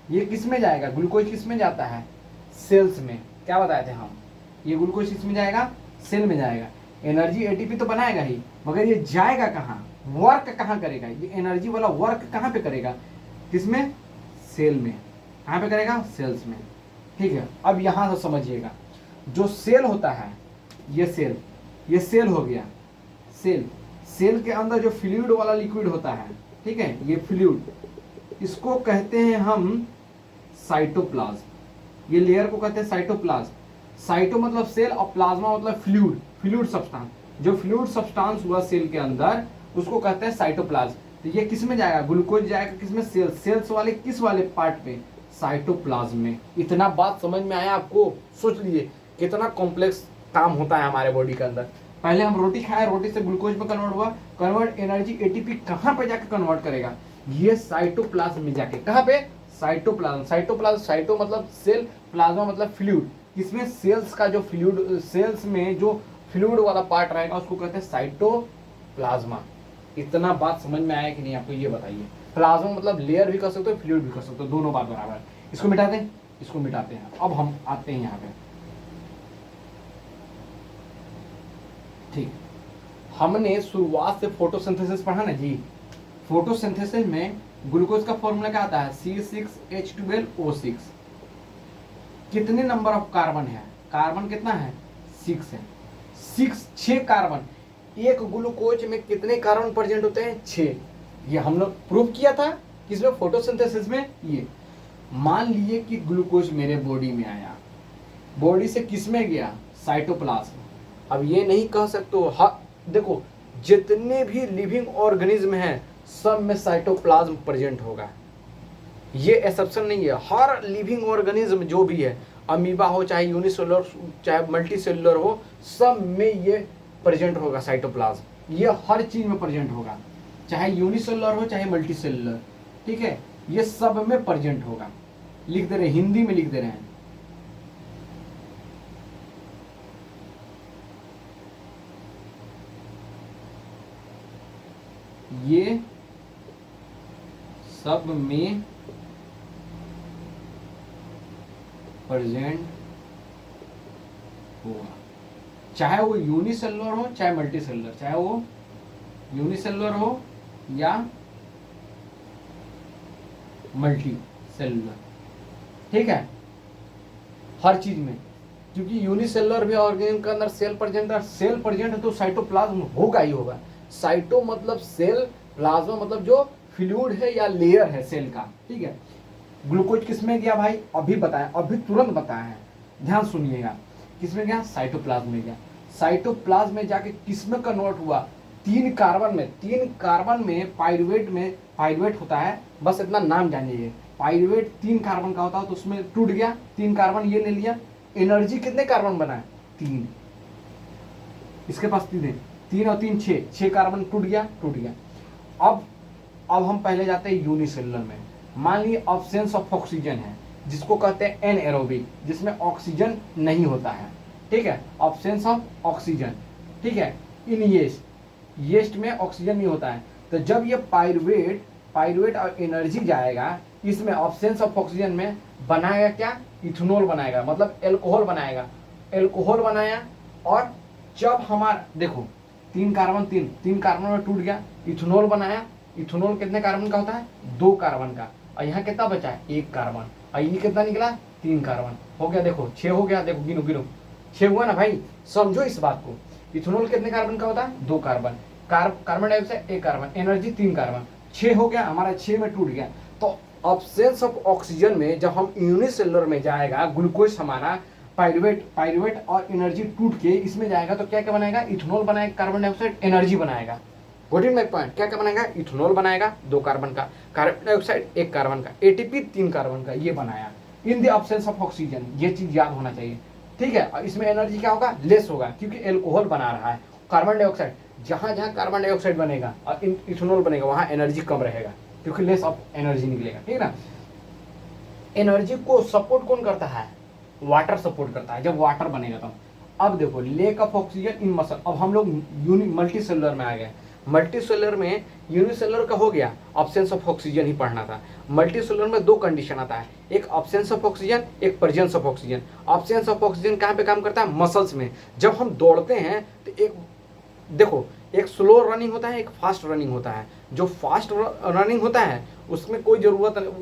ये किस में जाएगा? ग्लूकोज किस में जाता है? सेल्स में। क्या बताए थे हम? ये ग्लूकोज किस में जाएगा? सेल में जाएगा। एनर्जी एटीपी तो बनाएगा ही, मगर ये जाएगा कहाँ? वर्क कहाँ करेगा? ये एनर्जी वाला वर्क कहाँ पे करेगा? किसमें? सेल में। कहाँ पे करेगा? सेल्स में, ठीक है। अब यहाँ से समझिएगा, जो सेल होता है, ये सेल हो गया। सेल के अंदर जो फ्लूइड वाला लिक्विड होता है, ठीक है, ये फ्लूइड, इसको कहते हैं हम साइटोप्लाज्म। ये लेयर को कहते हैं साइटोप्लाज्म। साइटो मतलब सेल और प्लाज्मा मतलब फ्लूइड सब्सटेंस। जो फ्लूइड सब्सटेंस हुआ सेल के अंदर, उसको कहते हैं साइटोप्लाज्म। तो ये किस में जाएगा? ग्लूकोज जाएगा किस में? सेल्स वाले किस वाले पार्ट पे? साइटोप्लाज्म में। इतना बात समझ में आया आपको? सोच लीजिए कितना कॉम्प्लेक्स काम होता है हमारे बॉडी के अंदर। पहले हम रोटी खाए, रोटी से ग्लूकोज में कन्वर्ट हुआ, कन्वर्ट एनर्जी एटीपी कहाँ पे जाके कन्वर्ट करेगा? ये साइटोप्लाज्म में जाके। कहाँ पे? साइटोप्लाज्म। साइटो मतलब सेल, प्लाज्मा मतलब फ्लूइड। इसमें सेल्स का जो फ्लूइड, सेल्स में जो फ्लूइड वाला पार्ट रहेगा उसको कहते हैं साइटोप्लाज्मा। इतना बात समझ में आया कि नहीं आपको? ये बताइए। प्लाज्मा मतलब लेयर भी कर सकते हो, फ्लूइड भी कर सकते हो, दोनों बात बराबर है। इसको मिटा दें, इसको मिटाते हैं। अब हम आते हैं यहाँ पे, ठीक। हमने शुरुआत से फोटोसिंथेसिस पढ़ा ना जी। फोटोसिंथेसिस में ग्लूकोज का फॉर्मूला क्या आता है? C6H12O6। कितने नंबर ऑफ कार्बन है? कार्बन कितना है? 6 है। 6 कार्बन। एक ग्लूकोज में कितने कार्बन प्रेजेंट होते हैं? 6। ये हम लोग प्रूव किया था किसमें? फोटोसिंथेसिस में। ये मान लीजिए कि ग्लूकोज मेरे बॉडी में आया, बॉडी से किस में गया? साइटोप्लाज्म। अब ये नहीं कह सकते हो, हाँ देखो, जितने भी लिविंग ऑर्गेनिज्म हैं सब में साइटोप्लाज्म प्रेजेंट होगा, ये एक्सेप्शन नहीं है। हर लिविंग ऑर्गेनिज्म जो भी है, अमीबा हो चाहे यूनिसेलुलर चाहे मल्टी सेलुलर हो, सब में ये प्रेजेंट होगा साइटोप्लाज्म। ये हर चीज में प्रेजेंट होगा, चाहे यूनिसेलुलर हो चाहे मल्टी सेलुलर, ठीक है, ये सब में प्रेजेंट होगा। लिख दे रहे, हिंदी में लिख दे रहे हैं। ये सब में प्रेजेंट होगा, चाहे वो यूनिसेलुलर हो चाहे मल्टी सेलुलर, चाहे वो यूनिसेलुलर हो या मल्टी सेलुलर, ठीक है, हर चीज में। क्योंकि यूनिसेलुलर भी ऑर्गेनिज्म के अंदर सेल प्रेजेंट है, सेल प्रेजेंट है तो साइटोप्लाज्म होगा ही होगा। साइटो मतलब सेल, प्लाज्मा मतलब जो फ्लूइड है या लेयर है सेल का, ठीक है। ग्लूकोज किस में गया भाई, अभी बताया, अभी तुरंत बताया है, ध्यान सुनिएगा। किस में गया, साइटोप्लाज्म में गया। साइटोप्लाज्म में जाके किस में कन्वर्ट हुआ, 3 कार्बन में। 3 कार्बन में पाइरुवेट होता है, बस इतना नाम जानिए, पाइरुवेट 3 कार्बन का होता है, तो उसमें टूट गया, 3 कार्बन ये ले लिया। एनर्जी कितने कार्बन बना है, 3, इसके पास 3 है, 3 और 3 6 कार्बन टूट गया। अब हम पहले जाते हैं यूनिसेलुलर में। मान लीजिए ऑब्सेंस ऑफ ऑक्सीजन है, जिसको कहते हैं एनएरोबिक, जिसमें ऑक्सीजन नहीं होता है, ठीक है, ऑब्सेंस ऑफ ऑक्सीजन, ठीक है। इन येस्ट में ऑक्सीजन नहीं होता है, तो जब ये पाइरुवेट और एनर्जी जाएगा, इसमें ऑब्सेंस ऑफ ऑक्सीजन में बनाएगा क्या, इथेनॉल बनाएगा, मतलब एल्कोहल बनाया। और जब हमारा देखो 3 कार्बन में टूट गया, इथेनॉल बनाया। इथेनॉल कितने कार्बन का होता है, 2 कार्बन का, और यहाँ कितना बचा है, 1 कार्बन, और ये कितना निकला, 3 कार्बन हो गया। देखो 6 हो गया, देखो गिनो 6 हुआ ना भाई, समझो इस बात को। इथेनॉल कितने कार्बन का होता है, 2 carbon, carbon dioxide 1 carbon, energy 3 carbon, 6 हो गया हमारा, 6 में टूट गया। तो ऑब्सेंस ऑफ ऑक्सीजन में जब हम यूनिसेलुलर में जाएगा, ग्लूकोज हमारा पाइरुवेट और एनर्जी टूट के इसमें जाएगा, तो क्या क्या बनाएगा, इथेनॉल बनाएगा, कार्बन डाइऑक्साइड एनर्जी बनाएगा। गोटिन में पॉइंट क्या क्या बनाएगा, इथेनॉल बनाएगा 2 कार्बन का, कार्बन डाइऑक्साइड 1 कार्बन का, एटीपी 3 कार्बन का, ये बनाया in the absence of oxygen. ये चीज याद होना चाहिए, ठीक है। और इसमें एनर्जी क्या होगा, लेस होगा, क्योंकि एल्कोहल बना रहा है। कार्बन डाइऑक्साइड, जहां जहां कार्बन डाइऑक्साइड बनेगा और इथेनॉल बनेगा, वहां एनर्जी कम रहेगा, क्योंकि लेस ऑफ एनर्जी निकलेगा, ठीक है ना। एनर्जी को सपोर्ट कौन करता है, वाटर सपोर्ट करता है, जब वाटर बनेगा तब। अब देखो lake of oxygen in muscle, अब हम लोग मल्टी सेलुलर में आ गए। मल्टी सेलुलर में, यूनिसेलुलर का हो गया, ऑब्सेंस ऑफ ऑक्सीजन ही पढ़ना था। मल्टी सेलुलर में 2 कंडीशन आता है, एक ऑब्सेंस ऑफ ऑक्सीजन, एक presence of oxygen. Absence of oxygen कहाँ पे काम करता है, मसल्स में। जब हम दौड़ते हैं तो एक देखो, एक स्लो रनिंग होता है, एक फास्ट रनिंग होता है। जो फास्ट रनिंग होता है उसमें कोई ज़रूरत,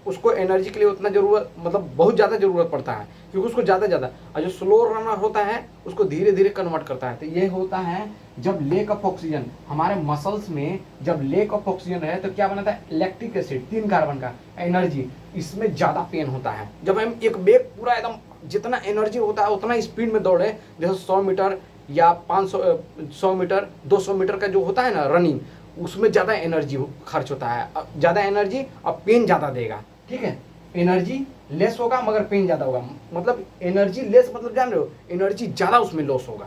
उसको एनर्जी के लिए उतना ज़रूरत, मतलब बहुत ज़्यादा ज़रूरत पड़ता है, क्योंकि उसको ज़्यादा, और जो स्लो रनर होता है उसको धीरे धीरे कन्वर्ट करता है। तो ये होता है जब लेक ऑफ ऑक्सीजन हमारे मसल्स में, जब लेक ऑफ ऑक्सीजन है तो क्या बनाता है, लैक्टिक एसिड 3 कार्बन का, एनर्जी, इसमें ज़्यादा पेन होता है। जब हम एक बेग पूरा एकदम जितना एनर्जी होता है उतना स्पीड में दौड़े, जैसे 100 मीटर या 100 मीटर 200 मीटर का जो होता है ना रनिंग, उसमें ज़्यादा एनर्जी खर्च होता है, ज़्यादा एनर्जी और पेन ज़्यादा देगा, ठीक है। एनर्जी लेस होगा मगर पेन ज़्यादा होगा, मतलब एनर्जी लेस मतलब जान रहे हो, एनर्जी ज़्यादा उसमें लॉस होगा।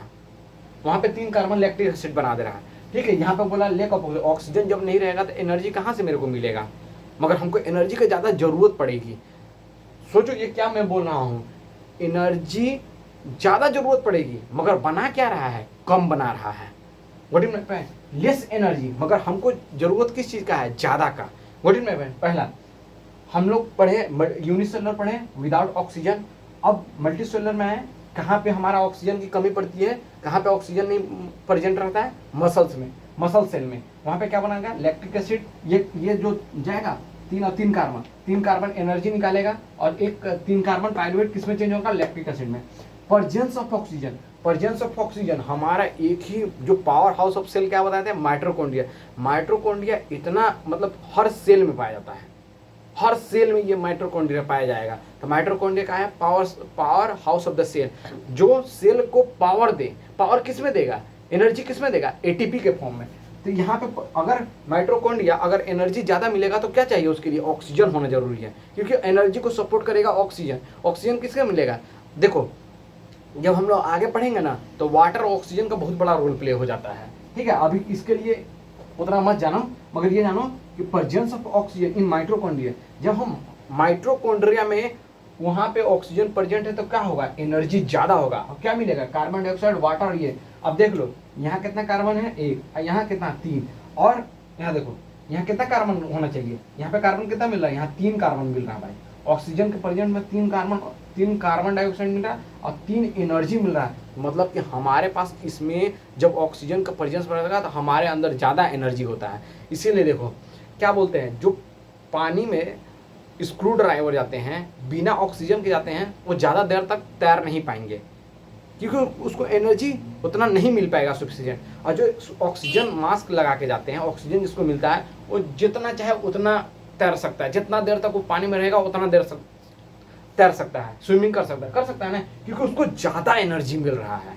वहाँ पे 3 कार्बन लैक्टिक एसिड बना दे रहा है, ठीक है। यहाँ पे बोला लेक ऑफ ऑक्सीजन जब नहीं रहेगा तो एनर्जी कहाँ से मेरे को मिलेगा, मगर हमको एनर्जी की ज़्यादा ज़रूरत पड़ेगी। सोचो ये क्या मैं बोल रहा हूँ, एनर्जी ज़्यादा ज़रूरत पड़ेगी मगर बना क्या रहा है, कम बना रहा है। What is my less energy, मगर हमको ज़रूरत किस चीज़ का है, ज़्यादा का। व्हाट इज माय पहला हम लोग पढ़े यूनिसेलुलर पढ़े विदाउट ऑक्सीजन। अब मल्टी सेलुलर में आए, कहाँ पे हमारा ऑक्सीजन की कमी पड़ती है, कहाँ पे ऑक्सीजन नहीं प्रेजेंट रहता है, मसल्स में, मसल सेल में। वहाँ पे क्या बनाएगा, लैक्टिक एसिड, ये जो जाएगा 3 और 3 कार्बन एनर्जी निकालेगा, और एक 3 कार्बन पाइरुवेट किस में चेंज होगा, लैक्टिक एसिड में। प्रेजेंस ऑफ ऑक्सीजन हमारा एक ही जो पावर हाउस ऑफ सेल क्या बताते हैं, माइटोकॉन्ड्रिया इतना मतलब हर सेल में पाया जाता है, हर सेल में ये माइटोकॉन्ड्रिया पाया जाएगा। तो माइटोकॉन्ड्रिया का है powerhouse of the cell, जो सेल को पावर दे। पावर किस में देगा, एनर्जी किस में देगा, एटीपी के फॉर्म में। तो यहाँ पे अगर माइटोकॉन्ड्रिया, अगर एनर्जी ज़्यादा मिलेगा तो क्या चाहिए उसके लिए, ऑक्सीजन होना जरूरी है, क्योंकि एनर्जी को सपोर्ट करेगा ऑक्सीजन। ऑक्सीजन किसका मिलेगा, देखो जब हम लोग आगे पढ़ेंगे ना तो वाटर ऑक्सीजन का बहुत बड़ा रोल प्ले हो जाता है, ठीक है। अभी इसके लिए उतना मत जानो, मगर ये जानो कि presence of oxygen in mitochondria, जब हम माइटोकॉन्ड्रिया में वहाँ पे ऑक्सीजन प्रेजेंट है तो क्या होगा, एनर्जी ज़्यादा होगा। और क्या मिलेगा, कार्बन डाइऑक्साइड, वाटर। ये अब देख लो यहाँ कितना कार्बन है, 1, यहाँ कितना 3, और यहाँ देखो यहाँ कितना कार्बन होना चाहिए, यहाँ पे कार्बन कितना मिल रहा है, यहाँ 3 कार्बन मिल रहा है भाई। ऑक्सीजन के प्रेजेंट में 3 कार्बन डाइऑक्साइड मिल रहा है और 3 एनर्जी मिल रहा है। मतलब कि हमारे पास इसमें जब ऑक्सीजन का प्रेजेंस बढ़ेगा तो हमारे अंदर ज़्यादा एनर्जी होता है। इसीलिए देखो क्या बोलते हैं, जो पानी में स्क्रू ड्राइवर जाते हैं बिना ऑक्सीजन के जाते हैं, वो ज़्यादा देर तक तैर नहीं पाएंगे, क्योंकि उसको एनर्जी उतना नहीं मिल पाएगा सफिशिएंट। और जो ऑक्सीजन मास्क लगा के जाते हैं, ऑक्सीजन जिसको मिलता है वो जितना चाहे उतना तैर सकता है, जितना देर तक वो पानी में रहेगा उतना देर तैर सकता है, स्विमिंग कर सकता है ना, क्योंकि उसको ज़्यादा एनर्जी मिल रहा है।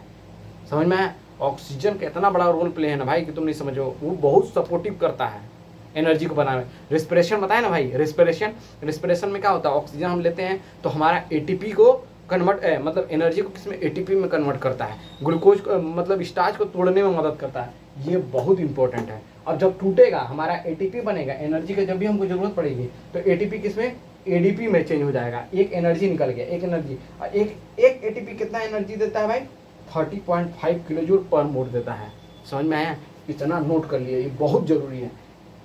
समझ में आया? ऑक्सीजन का इतना बड़ा रोल प्ले है ना भाई कि तुम नहीं समझो। वो बहुत सपोर्टिव करता है एनर्जी को बनाने में। रिस्पिरेशन बताया ना भाई, रिस्पिरेशन में क्या होता है, ऑक्सीजन हम लेते हैं तो हमारा एटीपी को कन्वर्ट मतलब एनर्जी को किसमें, एटीपी में कन्वर्ट करता है। ग्लूकोज मतलब स्टार्च को तोड़ने में मदद करता है। ये बहुत इंपॉर्टेंट है। अब जब टूटेगा हमारा एटीपी बनेगा, एनर्जी की जब भी हमको जरूरत पड़ेगी तो एटीपी किसमें, एडीपी में चेंज हो जाएगा। एक एनर्जी निकल गया, एक एनर्जी, और एक एटीपी कितना एनर्जी देता है भाई, 30.5 किलो जूल पर मोल देता है। समझ में आया? इतना नोट कर लिए, ये बहुत जरूरी है।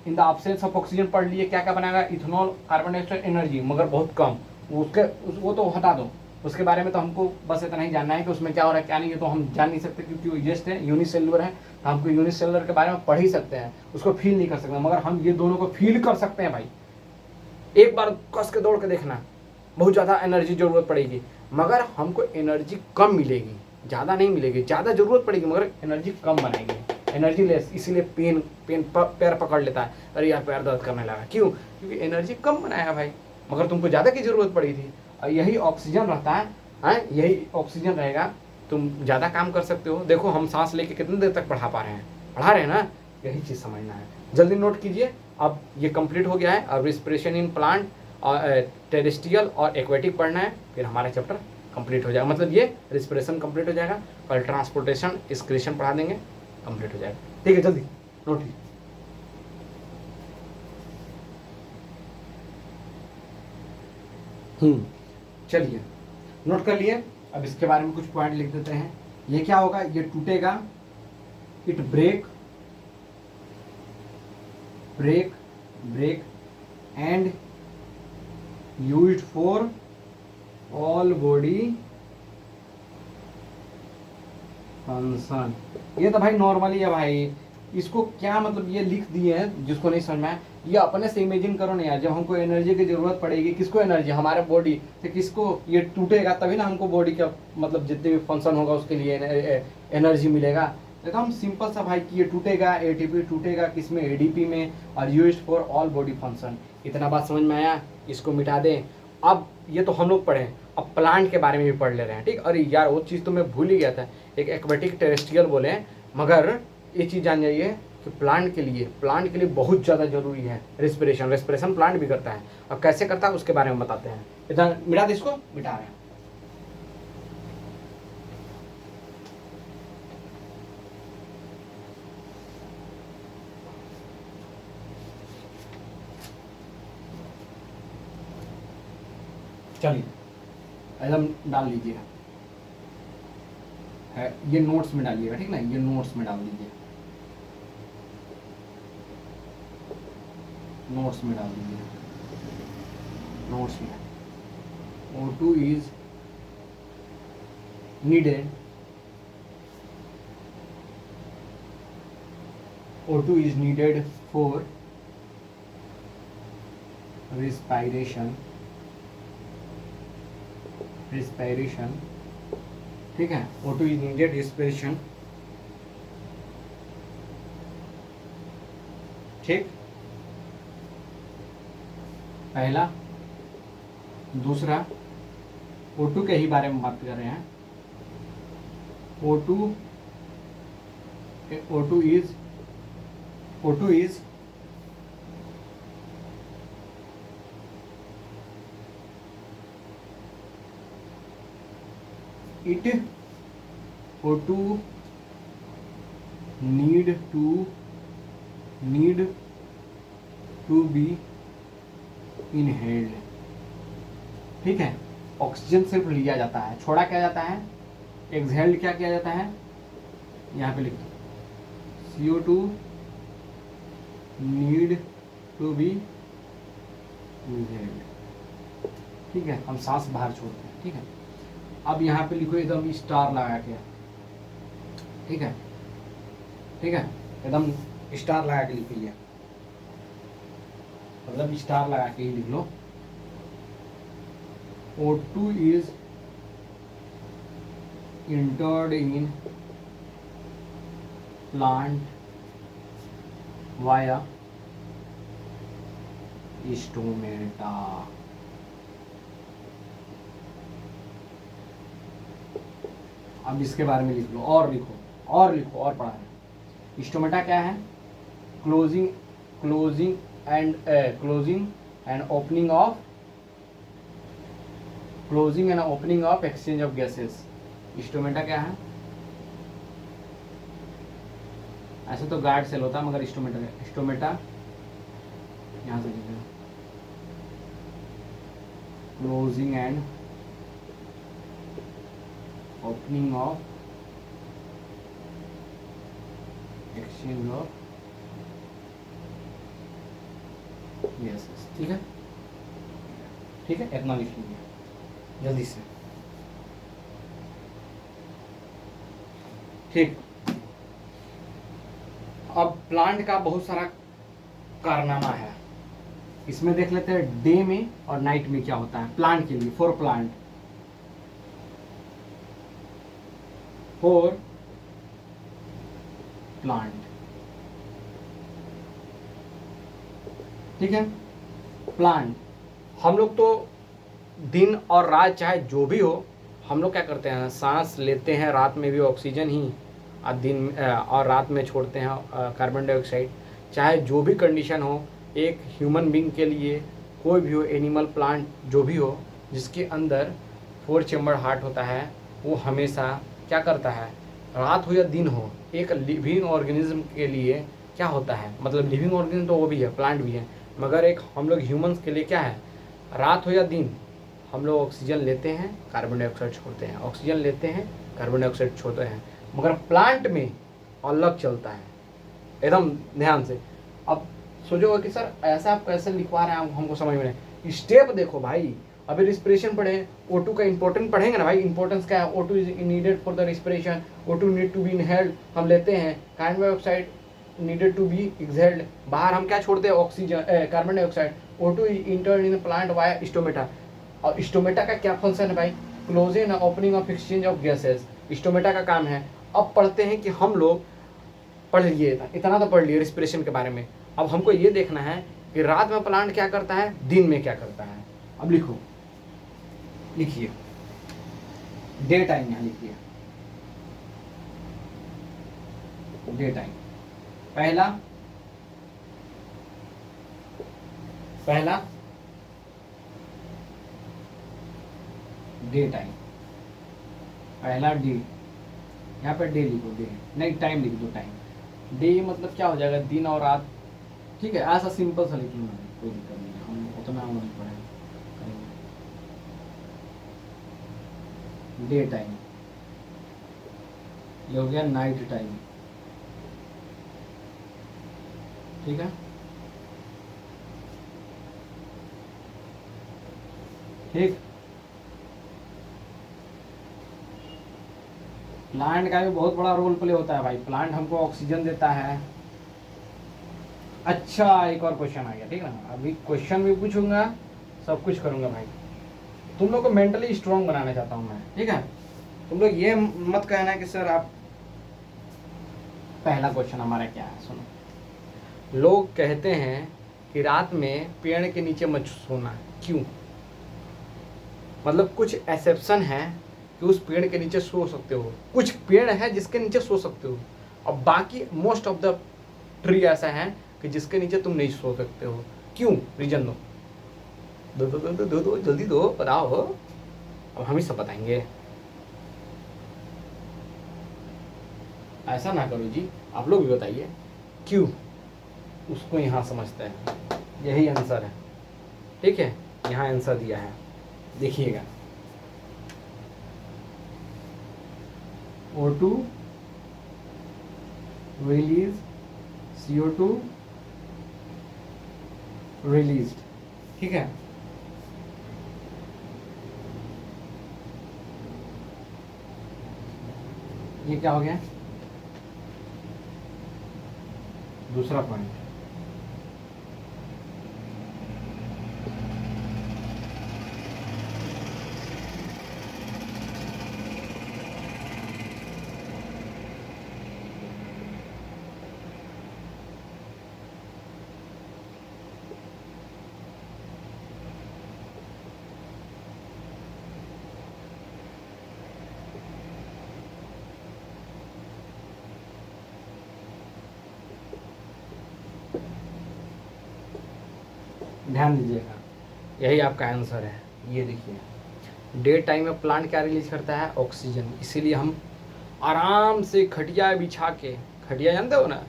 In the absence of oxygen पढ़ लिए क्या क्या बनाएगा, इथेनॉल, कार्बन डाइऑक्साइड, एनर्जी, मगर बहुत कम। वो तो हटा दो, उसके बारे में तो हमको बस इतना ही जानना है कि उसमें क्या हो रहा है क्या नहीं है, तो हम जान नहीं सकते क्योंकि वो जस्ट है, यूनिसेलुलर है। तो हमको यूनिसेलुलर के बारे में पढ़ ही सकते हैं, उसको फील नहीं कर सकते, मगर हम ये दोनों को फील कर सकते हैं भाई। एक बार कस के दौड़ के देखना, बहुत ज़्यादा एनर्जी जरूरत पड़ेगी, मगर हमको एनर्जी कम मिलेगी, ज़्यादा नहीं मिलेगी। ज़्यादा जरूरत पड़ेगी मगर एनर्जी कम बनाएगी, एनर्जी लेस। इसीलिए पैर पकड़ लेता है, अरे यार पैर दर्द करने लगा, क्यों? क्योंकि एनर्जी कम बनाया भाई, मगर तुमको ज़्यादा की ज़रूरत पड़ी थी। और यही ऑक्सीजन रहता है, यही ऑक्सीजन रहेगा, तुम ज़्यादा काम कर सकते हो। देखो हम सांस लेके कितनी देर तक पढ़ा पा रहे हैं, पढ़ा रहे हैं ना, यही चीज़ समझना है। जल्दी नोट कीजिए। अब ये कंप्लीट हो गया है। अब रिस्पिरेशन इन प्लांट और टेरेस्ट्रियल और एक्वेटिक पढ़ना है, फिर हमारा चैप्टर कंप्लीट हो जाएगा। मतलब ये रिस्पिरेशन कंप्लीट हो जाएगा, कल ट्रांसपोर्टेशन एक्सक्रीशन पढ़ा देंगे, कंप्लीट हो जाएगा। ठीक है, जल्दी नोट कीजिए। चलिए नोट कर लिए। अब इसके बारे में कुछ पॉइंट लिख देते हैं। ये क्या होगा, ये टूटेगा, it break and used for all body function. ये तो भाई नॉर्मली है भाई, इसको क्या मतलब ये लिख दिए हैं, जिसको नहीं समझ में आया ये अपने से इमेजिन करो ना यार। जब हमको एनर्जी की जरूरत पड़ेगी, किसको एनर्जी, हमारे बॉडी से, किसको, ये टूटेगा तभी ना हमको बॉडी का मतलब जितने भी फंक्शन होगा उसके लिए एनर्जी मिलेगा। देखो हम सिंपल सा भाई कि ये टूटेगा, एटीपी टूटेगा किसमें, एडीपी में, और used for all body function. इतना बात समझ में आया, इसको मिटा दें। अब ये तो हम लोग पढ़े, अब प्लांट के बारे में भी पढ़ ले रहे हैं, ठीक। अरे यार वो चीज़ तो मैं भूल ही गया था, एक एक्वेटिक टेरेस्ट्रियल बोले, मगर ये चीज़ जान जाइए कि प्लांट के लिए बहुत ज़्यादा जरूरी है रेस्पिरेशन प्लांट भी करता है, और कैसे करता है उसके बारे में बताते हैं। इतना मिटा दे, इसको मिटा रहे हैं। चलिए एकदम डाल लीजिएगा, ये नोट्स में डालिएगा, ठीक ना, ये नोट्स में डाल दीजिए, नोट्स में डाल दीजिए, नोट्स में। O2 is needed, O2 is needed for respiration, ठीक है। O2 is needed respiration, ठीक, पहला। दूसरा O2 के ही बारे में बात कर रहे हैं। O2 is it O2 need to be inhaled, ठीक है। ऑक्सीजन सिर्फ लिया जाता है, छोड़ा क्या जाता है, एक्सहेल्ड क्या किया जाता है, यहाँ पे लिखो CO2 need to B inhaled, ठीक है। हम सांस बाहर छोड़ते हैं, ठीक है। अब यहाँ पे लिखो एकदम स्टार लगा के, ठीक है, ठीक है, एकदम स्टार लगा के लिखिए, मतलब स्टार लगा के ही लिख लो। O2 is entered in plant via stomata. अब इसके बारे में लिख लो और लिखो और लिखो और पढ़ा है। स्टोमेटा क्या है? Closing closing and opening of exchange of gases. Stomata क्या है? ऐसे तो गार्ड सेल होता है, मगर स्टोमेटा यहां से लिखो, closing and opening of exchange of gases. ठीक है, ठीक है, इतना लिख लीजिए जल्दी से। ठीक, अब प्लांट का बहुत सारा कारनामा है, इसमें देख लेते हैं डे में और नाइट में क्या होता है प्लांट के लिए। फॉर प्लांट, ठीक है। प्लांट, हम लोग तो दिन और रात चाहे जो भी हो, हम लोग क्या करते हैं, सांस लेते हैं रात में भी ऑक्सीजन ही, दिन और रात में छोड़ते हैं कार्बन डाइऑक्साइड। चाहे जो भी कंडीशन हो, एक ह्यूमन बीइंग के लिए, कोई भी हो, एनिमल प्लांट जो भी हो, जिसके अंदर 4 चेम्बर हार्ट होता है, वो हमेशा क्या करता है, रात हो या दिन हो, एक लिविंग ऑर्गेनिज्म के लिए क्या होता है, मतलब लिविंग ऑर्गेनिज्म तो वो भी है, प्लांट भी है, मगर एक हम लोग ह्यूमंस के लिए क्या है, रात हो या दिन हम लोग ऑक्सीजन लेते हैं, कार्बन डाइऑक्साइड छोड़ते हैं, ऑक्सीजन लेते हैं, कार्बन डाइऑक्साइड छोड़ते हैं। मगर प्लांट में अलग चलता है, एकदम ध्यान से। अब सोचोगे कि सर ऐसा आप कैसे लिखवा रहे हैं, हमको समझ में नहीं। स्टेप देखो भाई, अभी रिस्पिरेशन पढ़े, O2 का इंपॉर्टेंट पढ़ेंगे ना भाई, इंपॉर्टेंस क्या है, O2 is needed for the respiration, O2 need to be inhaled, हम लेते हैं, carbon dioxide needed to be exhaled, बाहर हम क्या छोड़ते हैं, oxygen, carbon dioxide. O2 is entered in plant via stomata. और स्टोमेटा का क्या फंक्शन है भाई, closing and opening of exchange of gases, stomata का काम है। अब पढ़ते हैं कि हम लोग पढ़ लिए, इतना तो पढ़ लिए रिस्पिरेशन के बारे में। अब हमको ये देखना है कि रात में प्लांट क्या करता है, दिन में क्या करता है। अब लिखो, लिखिए डे टाइम, यहाँ लिखिए डे टाइम। पहला डे टाइम, पहला डे, यहाँ पर डे लिखो, डे नहीं टाइम लिख दो, टाइम। डे मतलब क्या हो जाएगा, दिन और रात, ठीक है, ऐसा सिंपल सा लिख लूँगा, कोई दिक्कत नहीं है, हम उतना नहीं पढ़ेंगे। डे टाइम, ये हो गया नाइट टाइम, ठीक है, ठीक। प्लांट का भी बहुत बड़ा रोल प्ले होता है भाई, प्लांट हमको ऑक्सीजन देता है। अच्छा, एक और क्वेश्चन आ गया, ठीक है ना, अभी क्वेश्चन भी पूछूंगा, सब कुछ करूंगा भाई, तुम लोग को मेंटली स्ट्रांग बनाना चाहता हूं मैं, ठीक है। तुम लोग ये मत कहना कि सर आप, पहला क्वेश्चन हमारा क्या है, सुनो। लोग कहते हैं कि रात में पेड़ के नीचे मत सोना, क्यों? मतलब कुछ एक्सेप्शन है कि उस पेड़ के नीचे सो सकते हो, कुछ पेड़ है जिसके नीचे सो सकते हो, और बाकी मोस्ट ऑफ द ट्री ऐसा है कि जिसके नीचे तुम नहीं सो सकते हो। क्यों? रीजन दो, दो दो दो दो दो, दो जल्दी दो, बताओ। अब हम ही सब बताएंगे, ऐसा ना करो जी, आप लोग भी बताइए क्यों, उसको यहाँ समझते हैं, यही आंसर है, ठीक है, यहाँ आंसर दिया है, देखिएगा। O2 रिलीज, CO2 रिलीज्ड, ठीक है। ये क्या हो गया, दूसरा पॉइंट। ध्यान दीजिएगा, यही आपका आंसर है। ये देखिए, डे टाइम में प्लांट क्या रिलीज करता है? ऑक्सीजन। इसीलिए हम आराम से खटिया बिछा के, खटिया जानते हो ना,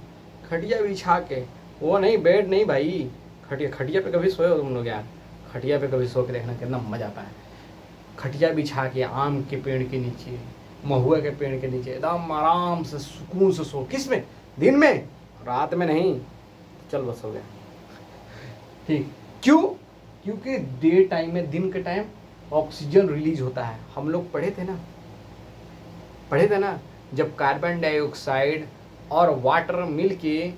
खटिया बिछा के, वो नहीं बेड नहीं भाई, खटिया, खटिया पे कभी सोए हो तुम लोग यार? खटिया पे कभी सो के देखना कितना मजा आता है। खटिया बिछा के आम के पेड़ के नीचे, महुआ के पेड़ के नीचे एकदम आराम से सुकून से सो। किस में? दिन में, रात में नहीं। चल बस हो गया, ठीक। क्यों? क्योंकि डे टाइम में, दिन के टाइम ऑक्सीजन रिलीज होता है। हम लोग पढ़े थे ना, जब कार्बन डाइऑक्साइड और वाटर मिल के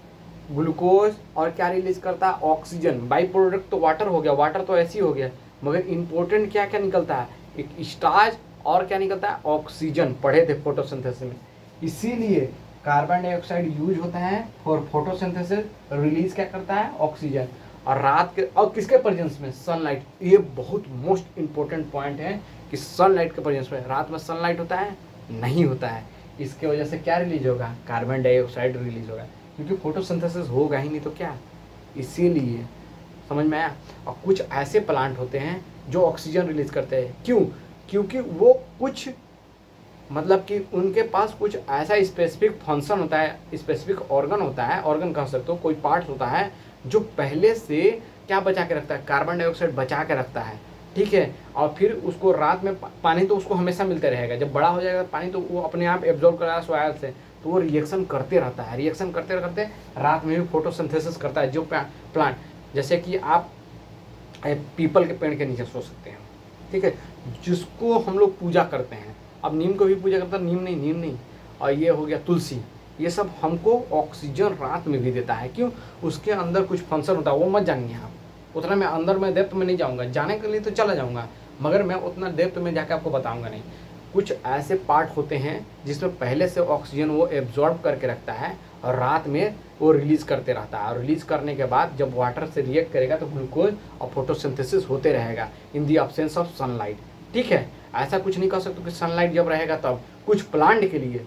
ग्लूकोज और क्या रिलीज करता है? ऑक्सीजन। बाई प्रोडक्ट तो वाटर हो गया, वाटर तो ऐसे ही हो गया, मगर इंपॉर्टेंट क्या क्या निकलता है? एक स्टार्च और क्या निकलता है? ऑक्सीजन। पढ़े थे फोटोसिंथेसिस में। इसीलिए कार्बन डाइऑक्साइड यूज होता है फॉर फोटोसिंथेसिस, रिलीज क्या करता है? ऑक्सीजन। और रात के, और किसके प्रेजेंस में? सनलाइट। ये बहुत मोस्ट इंपॉर्टेंट पॉइंट है कि सनलाइट के प्रेजेंस में। रात में सनलाइट होता है? नहीं होता है। इसके वजह से क्या रिलीज होगा? कार्बन डाइऑक्साइड रिलीज होगा, क्योंकि फोटोसिंथेसिस होगा ही नहीं तो क्या। इसीलिए, समझ में आया? और कुछ ऐसे प्लांट होते हैं जो ऑक्सीजन रिलीज करते हैं। क्यों? क्योंकि वो कुछ, मतलब कि उनके पास कुछ ऐसा स्पेसिफिक फंक्शन होता है, स्पेसिफिक ऑर्गन होता है, ऑर्गन कह सकते हो, कोई पार्ट होता है जो पहले से क्या बचा के रखता है? कार्बन डाइऑक्साइड बचा के रखता है, ठीक है। और फिर उसको रात में पानी तो उसको हमेशा मिलते रहेगा। जब बड़ा हो जाएगा पानी तो वो अपने आप एब्जॉर्ब करेगा सॉइल से, तो वो रिएक्शन करते रहता है। रिएक्शन करते करते रात में भी फोटोसिंथेसिस करता है। जो प्लांट, जैसे कि आप पीपल के पेड़ के नीचे सो सकते हैं, ठीक है, जिसको हम लोग पूजा करते हैं। अब नीम को भी पूजा करते हैं, नीम नहीं। और ये हो गया तुलसी, ये सब हमको ऑक्सीजन रात में भी देता है। क्यों? उसके अंदर कुछ फंक्शन होता है, वो मत जानिए आप, उतना मैं अंदर में डेप्थ में नहीं जाऊँगा। जाने के लिए तो चला जाऊँगा, मगर मैं उतना डेप्थ में जाकर आपको बताऊँगा नहीं। कुछ ऐसे पार्ट होते हैं जिसमें पहले से ऑक्सीजन वो एब्जॉर्ब करके रखता है और रात में वो रिलीज़ करते रहता है। और रिलीज़ करने के बाद जब वाटर से रिएक्ट करेगा तो ग्लूकोज और फोटोसिंथेसिस होते रहेगा इन दी अब्सेंस ऑफ सनलाइट, ठीक है। ऐसा कुछ नहीं कह सकते कि सनलाइट जब रहेगा तब। कुछ प्लांट के लिए,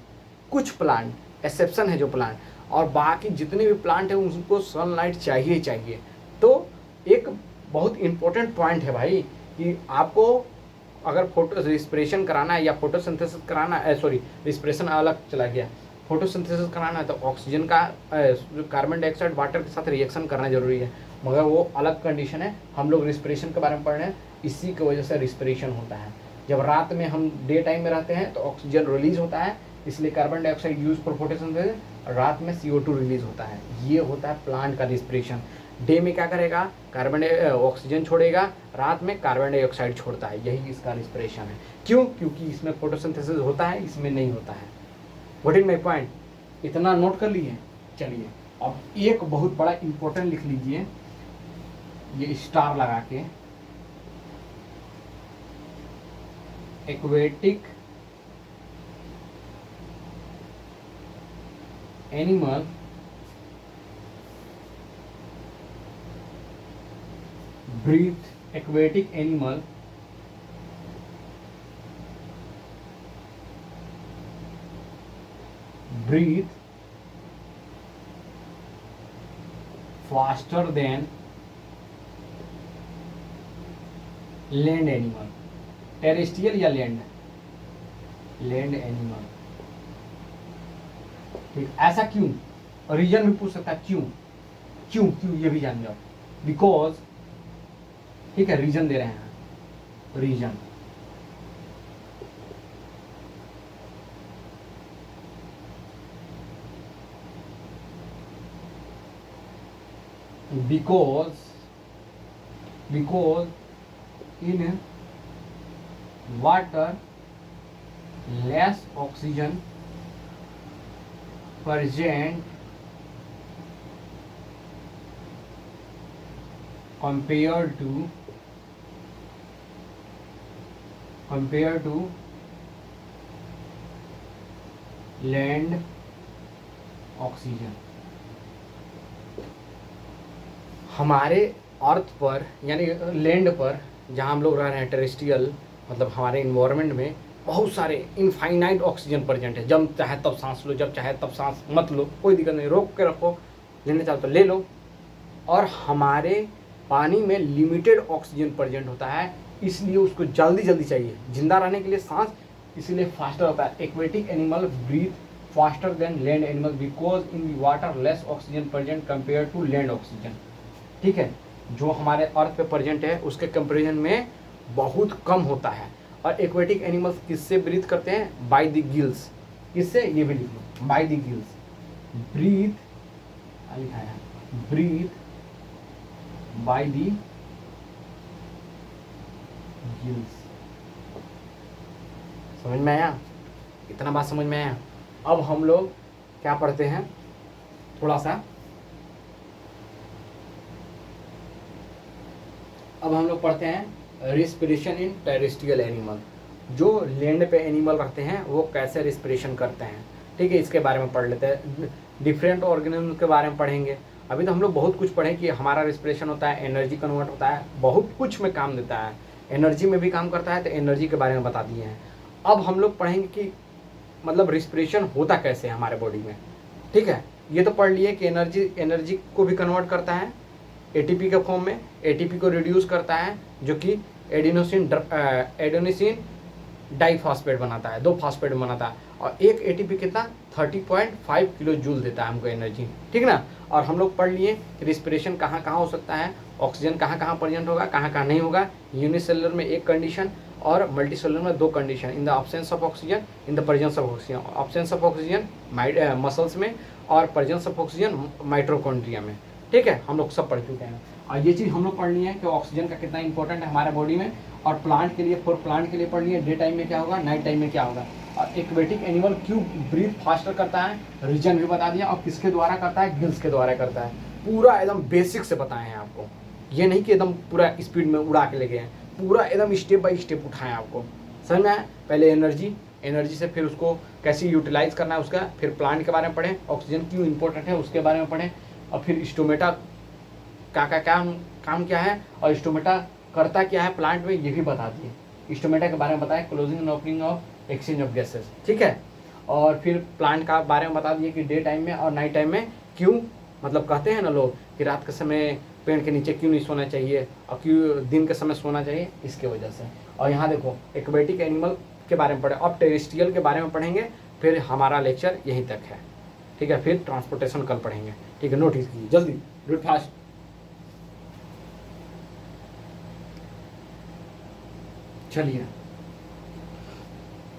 कुछ प्लांट एक्सेप्शन है जो प्लांट, और बाकी जितने भी प्लांट हैं उनको सनलाइट चाहिए चाहिए। तो एक बहुत इंपॉर्टेंट पॉइंट है भाई कि आपको अगर फोटो रिस्पिरेशन कराना है या फोटोसिंथेसिस कराना है, सॉरी रिस्पिरेशन अलग चला गया, फोटोसिंथेसिस कराना है तो ऑक्सीजन का कार्बन डाइऑक्साइड वाटर के साथ रिएक्शन करना जरूरी है, मगर वो अलग कंडीशन है। हम लोग रिस्पिरेशन के बारे में पढ़ रहे हैं, इसी की वजह से रिस्पिरेशन होता है। जब रात में हम डे टाइम में रहते हैं तो ऑक्सीजन रिलीज होता है, इसलिए carbon dioxide use for photosynthesis, रात में CO2 रिलीज होता है। ये होता है प्लांट का रिस्पिरेशन। डे में क्या करेगा? कार्बन ऑक्सीजन छोड़ेगा, रात में कार्बन डाइऑक्साइड छोड़ता है, यही इसका रिस्पिरेशन है। क्यों? क्योंकि इसमें फोटोसिंथेसिस होता है, इसमें नहीं होता है। What is my point? इतना नोट कर लिए? चलिए अब एक बहुत बड़ा इंपॉर्टेंट लिख लीजिए, ये स्टार लगा के, aquatic animal breathe, aquatic animal breathe faster than land animal. Terrestrial या लैंड? लैंड एनिमल, ठीक। ऐसा क्यों? रीजन भी पूछ सकता है, क्यों क्यों क्यों, ये भी जान जाओ। बिकॉज, ठीक है, रीजन दे रहे हैं, reason because in water less oxygen present compared to land oxygen. हमारे अर्थ पर यानी लैंड पर जहाँ हम लोग रह रहे हैं, टेरेस्ट्रियल मतलब हमारे इन्वायरमेंट में बहुत सारे इनफाइनाइट ऑक्सीजन प्रेजेंट है। जब चाहे तब सांस लो, जब चाहे तब सांस मत लो, कोई दिक्कत नहीं, रोक के रखो, लेने चाहो तो ले लो। और हमारे पानी में लिमिटेड ऑक्सीजन प्रेजेंट होता है, इसलिए उसको जल्दी जल्दी चाहिए जिंदा रहने के लिए सांस, इसलिए फास्टर होता है। Aquatic animal breathe faster than land animal because in the water less oxygen present compare to land oxygen. ठीक है, जो हमारे अर्थ पे प्रेजेंट है उसके कंपेरिजन में बहुत कम होता है। और एक्वेटिक एनिमल्स किससे ब्रीथ करते हैं? By the gills. किससे? ये भी लिख लो, बाय द गिल्स। ब्रीथ लिखा है, ब्रीथ बाय द गिल्स। समझ में आया? इतना बात समझ में आया? अब हम लोग क्या पढ़ते हैं, थोड़ा सा अब हम लोग पढ़ते हैं रिस्पिरेशन इन टेरेस्ट्रियल एनिमल। जो लैंड पे एनिमल रहते हैं वो कैसे रिस्पिरेशन करते हैं, ठीक है, इसके बारे में पढ़ लेते हैं। डिफरेंट ऑर्गेनिज्म के बारे में पढ़ेंगे। अभी तो हम लोग बहुत कुछ पढ़े कि हमारा रिस्पिरेशन होता है, एनर्जी कन्वर्ट होता है, बहुत कुछ में काम देता है, एनर्जी में भी काम करता है, तो एनर्जी के बारे में बता दिए हैं। अब हम लोग पढ़ेंगे कि मतलब रिस्पिरेशन होता कैसे है हमारे बॉडी में। ठीक है, ये तो पढ़ लिए कि एनर्जी को भी कन्वर्ट करता है एटीपी के फॉर्म में, एटीपी को रिड्यूस करता है जो कि एडेनोसिन डाइफॉस्फेट बनाता है, 2 फॉस्फेट बनाता है, और एक एटीपी कितना 30.5 किलो जूल देता है हमको एनर्जी। ठीक ना। और हम लोग पढ़ लिए कि रिस्पिरेशन कहाँ कहाँ हो सकता है, ऑक्सीजन कहाँ कहाँ प्रेजेंट होगा, कहाँ कहाँ नहीं होगा, यूनिसेलुलर में 1 कंडीशन और मल्टीसेलुलर में 2 condition, in the absence of oxygen, in the presence of oxygen. Absence of oxygen muscles में और प्रेजेंस ऑफ ऑक्सीजन माइटोकॉन्ड्रिया में। ठीक है, हम लोग सब पढ़ चुके हैं। और ये चीज़ हम लोग पढ़ ली है कि ऑक्सीजन का कितना इंपॉर्टेंट है हमारे बॉडी में। और प्लांट के लिए, फॉर प्लांट के लिए पढ़ लिए डे टाइम में क्या होगा, नाइट टाइम में क्या होगा। और एक्वेटिक एनिमल क्यों ब्रीथ फास्टर करता है, रीजन भी बता दिया, और किसके द्वारा करता है, गिल्स के द्वारा करता है। पूरा एकदम बेसिक से बताए हैं आपको, ये नहीं कि एकदम पूरा स्पीड में उड़ा के ले गए हैं, पूरा एकदम स्टेप बाय स्टेप उठाएं आपको। समझ में आया? पहले एनर्जी से फिर उसको कैसे यूटिलाइज करना है उसका, फिर प्लांट के बारे में पढ़ें, ऑक्सीजन क्यों इंपॉर्टेंट है उसके बारे में पढ़ें, और फिर स्टोमेटा का काम क्या है, और स्टोमेटा करता क्या है प्लांट में, ये भी बता दिए। स्टोमेटा के बारे में बताया, closing and opening of exchange of gases. ठीक है, और फिर प्लांट का बारे में बता दिए कि डे टाइम में और नाइट टाइम में क्यों, मतलब कहते हैं ना लोग कि रात के समय पेड़ के नीचे क्यों नहीं सोना चाहिए और क्यों दिन के समय सोना चाहिए, इसके वजह से। और यहाँ देखो एक्वेटिक एनिमल के बारे में पढ़े, अब टेरेस्ट्रियल के बारे में पढ़ेंगे, फिर हमारा लेक्चर यहीं तक है। ठीक है, फिर ट्रांसपोर्टेशन कल पढ़ेंगे। ठीक है, नोटिस कीजिए जल्दी, डू फास्ट। चलिए,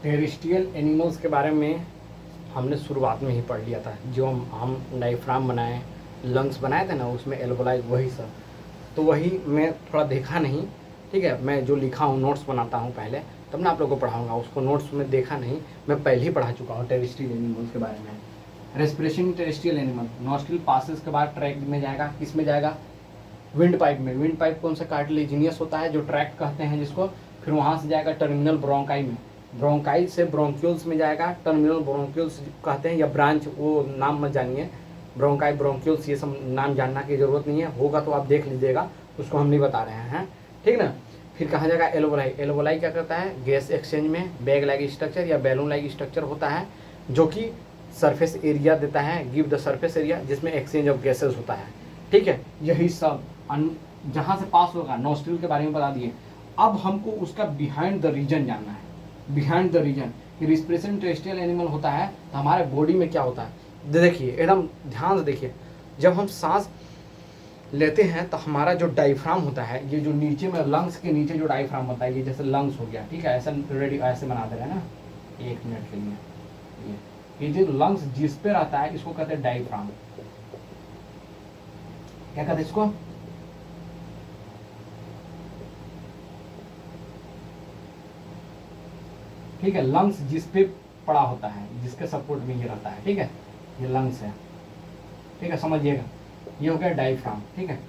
टेरेस्ट्रियल एनिमल्स के बारे में हमने शुरुआत में ही पढ़ लिया था। जो हम डायफ्राम बनाए, लंग्स बनाए थे ना, उसमें एल्वोलाई वही सब, तो वही मैं थोड़ा देखा नहीं। ठीक है, मैं जो लिखा हूँ नोट्स बनाता हूँ पहले, तब ना आप लोगों को पढ़ाऊँगा, उसको नोट्स में देखा नहीं, मैं पहले ही पढ़ा चुका हूँ टेरेस्ट्रियल एनिमल्स के बारे में। Respiration terrestrial animal, nostril passes के बाद ट्रैक में जाएगा, किस में जाएगा, विंड पाइप में। विंड पाइप कौन सा कार्टिलेजिनियस होता है, जो ट्रैक्ट कहते हैं जिसको, फिर वहाँ से जाएगा टर्मिनल ब्रोंकाई में, ब्रोंकाई से ब्रोंक्यूल्स में जाएगा, टर्मिनल ब्रोंक्यूल्स कहते हैं, या ब्रांच, वो नाम मत जानिए, ब्रोंकाई ब्रोंक्यूल्स ये सब नाम जानना की जरूरत नहीं है, होगा तो आप देख लीजिएगा, उसको हम नहीं बता रहे हैं। ठीक ना। फिर कहाँ जाएगा, एल्वोलाई। एल्वोलाई क्या करता है, गैस एक्सचेंज में बैग लाइक स्ट्रक्चर या बैलून लाइक स्ट्रक्चर होता है, जो कि सरफेस एरिया देता है, गिव द सरफेस एरिया, जिसमें एक्सचेंज ऑफ गैसेज होता है। ठीक है, यही सब जहाँ से पास होगा। नोस्ट्रिल के बारे में बता दिए। अब हमको उसका बिहाइंड द रीजन जानना है, बिहाइंड द रीजन कि रिस्पिरेशन टेरेस्ट्रियल एनिमल होता है तो हमारे बॉडी में क्या होता है। देखिए एकदम ध्यान से देखिए, जब हम सांस लेते हैं तो हमारा जो डायफ्राम होता है, ये जो नीचे में लंग्स के नीचे जो डायफ्राम होता है, ये जैसे लंग्स हो गया, ठीक है, ऐसा रेडी ऐसे बना दे रहे हैं ना, 1 मिनट के लिए। ये जो लंग्स जिस पे रहता है इसको कहते हैं डायफ्राम। क्या कहते हैं इसको, ठीक है, लंग्स जिस पे पड़ा होता है, जिसके सपोर्ट में ये रहता है। ठीक है, ये लंग्स है। ठीक है, समझिएगा, ये हो गया डायफ्राम। ठीक है,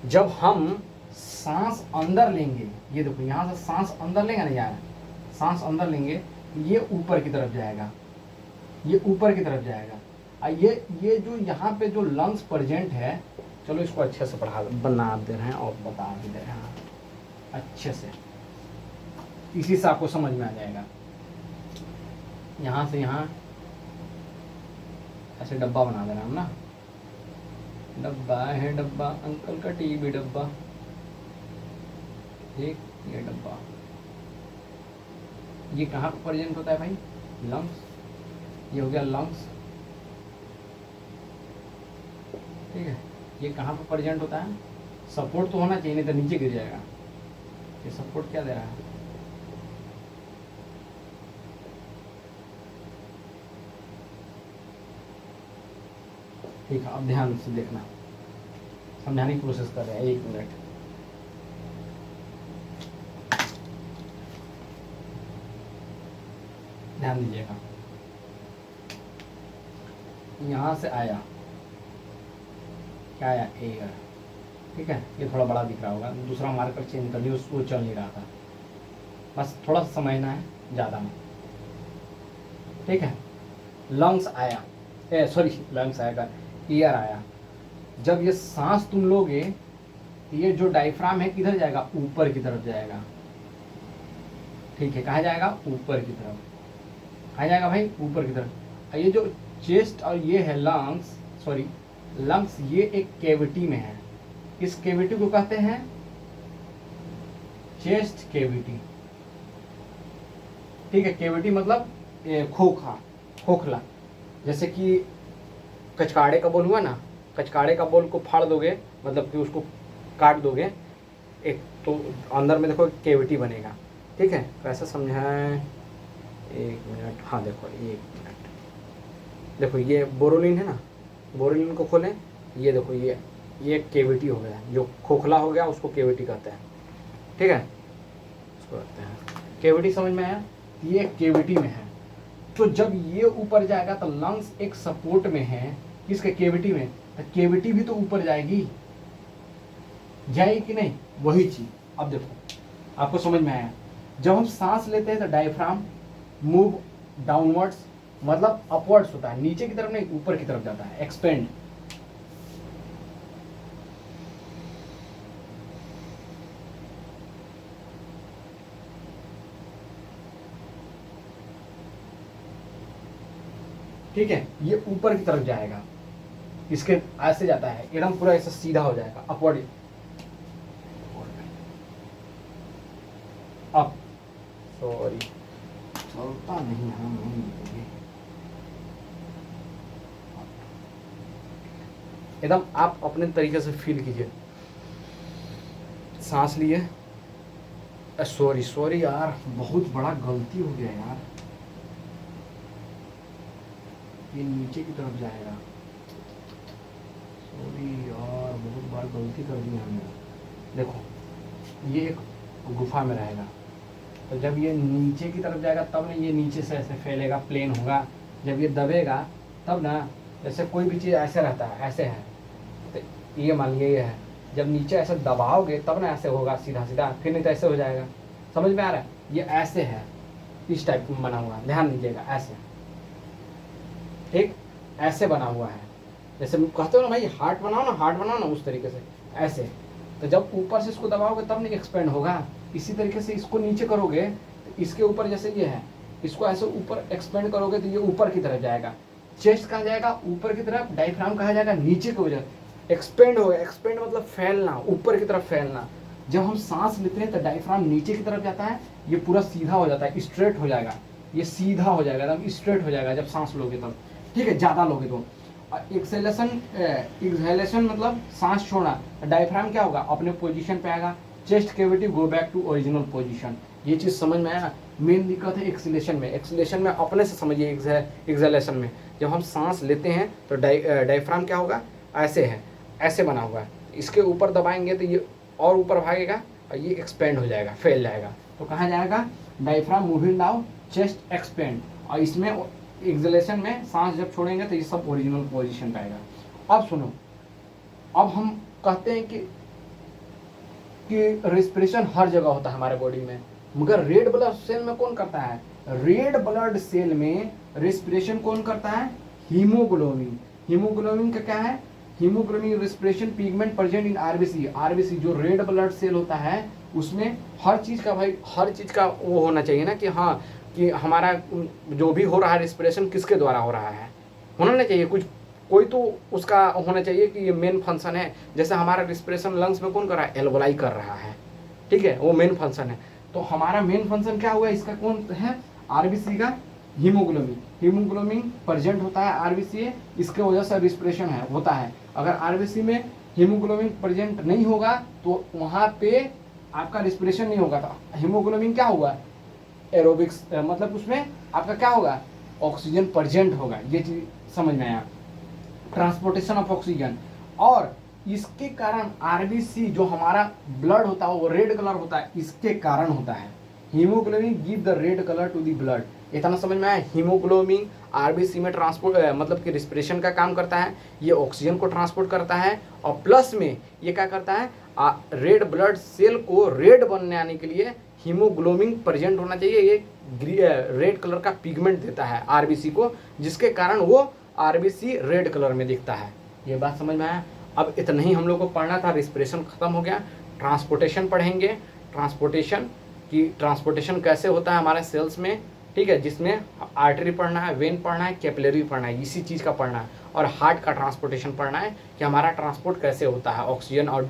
जब हम सांस अंदर लेंगे, ये देखो यहाँ से सांस अंदर लेंगे ना यार, सांस अंदर लेंगे, ये ऊपर की तरफ जाएगा, ये ऊपर की तरफ जाएगा। ये जो यहाँ पे जो लंग्स प्रेजेंट है, चलो इसको अच्छे से बना दे रहे हैं और बता भी दे रहे हैं अच्छे से, इसी से आपको समझ में आ जाएगा। यहाँ से यहाँ ऐसे डब्बा बना देना हम ना, डब्बा है डब्बा, अंकल का टीवी डब्बा, एक ये डब्बा, ये कहाँ पर प्रेजेंट होता है भाई? लंग्स। ये हो गया लंग्स, ठीक है। ये कहाँ पर प्रेजेंट होता है? सपोर्ट तो होना चाहिए, नहीं तो नीचे गिर जाएगा। ये सपोर्ट क्या दे रहा है? ठीक है, अब ध्यान से देखना, समझाने की कोशिश कर रहे हैं। 1 मिनट, ध्यान दीजिएगा। यहाँ से आया, क्या आया? एयर, ठीक है। ये थोड़ा बड़ा दिख रहा होगा, दूसरा मार्कर चेंज कर लिया, वो चल नहीं रहा था, बस थोड़ा सा समझना है, ज़्यादा नहीं, ठीक है। लंग्स आया, सॉरी लंग्स आएगा, ईयर आया। जब ये सांस तुम लोगे तो ये जो डायफ्राम है किधर जाएगा? ऊपर की तरफ जाएगा, ठीक है। कहाँ जाएगा? ऊपर की तरफ। कहाँ जाएगा भाई? ऊपर की तरफ। ये जो चेस्ट और ये है लंग्स, सॉरी लंग्स, ये एक कैविटी में है। इस कैविटी को कहते हैं चेस्ट कैविटी, ठीक है। कैविटी मतलब खोखला। जैसे कि कचकाड़े का बोल हुआ ना, कचकाड़े का बोल को फाड़ दोगे, मतलब कि उसको काट दोगे एक, तो अंदर में देखो कैविटी बनेगा, ठीक है। कैसे समझाएं? 1 मिनट, हाँ देखो 1 मिनट, देखो ये बोरोलिन है ना, बोरोलिन को खोलें, ये देखो ये एक कैविटी हो गया, जो खोखला हो गया उसको कैविटी कहते हैं, ठीक है। उसको कहते हैं कैविटी, समझ में आया? ये कैविटी में है। तो जब ये ऊपर जाएगा तो लंग्स एक सपोर्ट में है, किसके? कैविटी में, तो कैविटी भी तो ऊपर जाएगी, जाएगी कि नहीं? वही चीज अब देखो, आपको समझ में आया? जब हम सांस लेते हैं तो डायफ्राम मूव डाउनवर्ड्स, मतलब अपवर्ड्स होता है, नीचे की तरफ नहीं, ऊपर की तरफ जाता है, एक्सपेंड। ठीक है, ये ऊपर की तरफ जाएगा, इसके ऐसे जाता है, एकदम पूरा ऐसे सीधा हो जाएगा, अपवर्ड, अप, सॉरी चलता नहीं है, एकदम आप अपने तरीके से फील कीजिए। सांस लिए, सॉरी यार, बहुत बड़ा गलती हो गया यार, ये नीचे की तरफ जाएगा, सॉरी यार, बहुत बार गलती कर दी हमने। देखो ये एक गुफा में रहेगा, तो जब ये नीचे की तरफ जाएगा तब ना ये नीचे से ऐसे फैलेगा, प्लेन होगा। जब ये दबेगा तब ना, जैसे कोई भी चीज़ ऐसे रहता है, ऐसे है, तो ये मान लीजिए ये है, जब नीचे ऐसे दबाओगे तब ना ऐसे होगा सीधा सीधा, फिर नहीं तो ऐसे हो जाएगा। समझ में आ रहा है? ये ऐसे है, इस टाइप में बना हुआ, ध्यान दीजिएगा, ऐसे, ठीक, ऐसे बना हुआ है। जैसे कहते हो ना भाई हार्ट बनाओ ना, हार्ट बनाओ ना, उस तरीके से ऐसे। तो जब ऊपर से इसको दबाओगे तब नहीं एक्सपेंड होगा। इसी तरीके से इसको नीचे करोगे तो इसके ऊपर, जैसे ये है, इसको ऐसे ऊपर एक्सपेंड करोगे तो ये ऊपर की तरफ जाएगा। चेस्ट कहाँ जाएगा? ऊपर की तरफ। डायफ्राम कहाँ जाएगा? नीचे की वजह। एक्सपेंड होगा, एक्सपेंड मतलब फैलना, ऊपर की तरफ फैलना। जब हम सांस लेते हैं तो डायफ्राम नीचे की तरफ जाता है, ये पूरा सीधा हो जाता है, स्ट्रेट हो जाएगा, ये सीधा हो जाएगा, एकदम स्ट्रेट हो जाएगा जब सांस लोगे तब, ठीक है, ज़्यादा लोगे तो। एक्सहेलेशन मतलब सांस छोड़ना, डायफ्राम क्या होगा? अपने पोजीशन पे आएगा, chest cavity go back to original position. ये चीज़ समझ में आया? मेन दिक्कत है एक्सलेशन में। एक्सलेशन में अपने से समझिए, एक्सहेलेशन में जब हम सांस लेते हैं तो डायफ्राम क्या होगा? ऐसे है, ऐसे बना हुआ है, इसके ऊपर दबाएंगे तो ये और ऊपर भागेगा और ये एक्सपेंड हो जाएगा, फैल जाएगा। तो कहाँ जाएगा? Diaphragm moving down, chest expand, और इसमें एक्सलेशन में सांस जब छोड़ेंगे तो ये सब ओरिजिनल पोजीशन पे आएगा। अब सुनो, अब हम कहते हैं कि रेस्पिरेशन हर जगह होता है हमारे बॉडी में, मगर रेड ब्लड सेल में कौन करता है? रेड ब्लड सेल में रेस्पिरेशन कौन करता है? हीमोग्लोबिन। हीमोग्लोबिन का क्या है? Haemoglobin respiration pigment present in RBC. RBC जो रेड ब्लड सेल होता है उसमें हर चीज़ का भाई, हर चीज़ का वो होना चाहिए ना, कि हाँ, कि हमारा जो भी हो रहा है रेस्पिरेशन किसके द्वारा हो रहा है, होना नहीं चाहिए कुछ, कोई तो उसका होना चाहिए कि ये मेन फंक्शन है। जैसे हमारा रेस्पिरेशन लंग्स में कौन कर रहा है? एल्वोलाई कर रहा है, ठीक है, वो मेन फंक्शन है। तो हमारा मेन फंक्शन क्या हुआ इसका, कौन है, आरबीसी का हीमोग्लोबिन। हीमोग्लोबिन प्रेजेंट होता है आरबीसी है, इसके वजह से रिस्पिरेशन है होता है। अगर आरबीसी में हीमोग्लोबिन प्रेजेंट नहीं होगा तो वहाँ पे आपका रिस्पिरेशन नहीं होगा। तो हीमोग्लोबिन क्या हुआ, एरोबिक्स, मतलब उसमें आपका क्या होगा, ऑक्सीजन प्रेजेंट होगा। ये चीज समझ में आया, ट्रांसपोर्टेशन ऑफ ऑक्सीजन। और इसके कारण आरबीसी जो हमारा ब्लड होता है वो रेड कलर होता है, इसके कारण होता है। Haemoglobin give the red colour to the blood. इतना समझ में आया, हीमोग्लोबिन आरबीसी में ट्रांसपोर्ट मतलब कि रिस्पिरेशन का काम करता है, ये ऑक्सीजन को ट्रांसपोर्ट करता है, और प्लस में ये क्या करता है, रेड ब्लड सेल को रेड बनने आने के लिए हीमोग्लोबिन प्रेजेंट होना चाहिए। ये रेड कलर का पिगमेंट देता है आरबीसी को, जिसके कारण वो आरबीसी रेड कलर में दिखता है। ये बात समझ में आया। अब इतना ही हम लोग को पढ़ना था, रिस्पिरेशन खत्म हो गया। ट्रांसपोर्टेशन पढ़ेंगे, ट्रांसपोर्टेशन कैसे होता है हमारे सेल्स में, ठीक है, जिसमें आर्टरी पढ़ना है, वेन पढ़ना है, कैपिलरी पढ़ना है, इसी चीज़ का पढ़ना है। और हार्ट का ट्रांसपोर्टेशन पढ़ना है कि हमारा ट्रांसपोर्ट कैसे होता है ऑक्सीजन और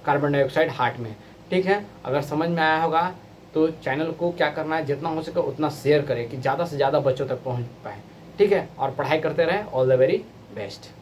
कार्बन डाइऑक्साइड हार्ट में, ठीक है। अगर समझ में आया होगा तो चैनल को क्या करना है, जितना हो सके उतना शेयर करें कि ज़्यादा से ज़्यादा बच्चों तक पहुँच पाए, ठीक है। और पढ़ाई करते रहें। All the very best.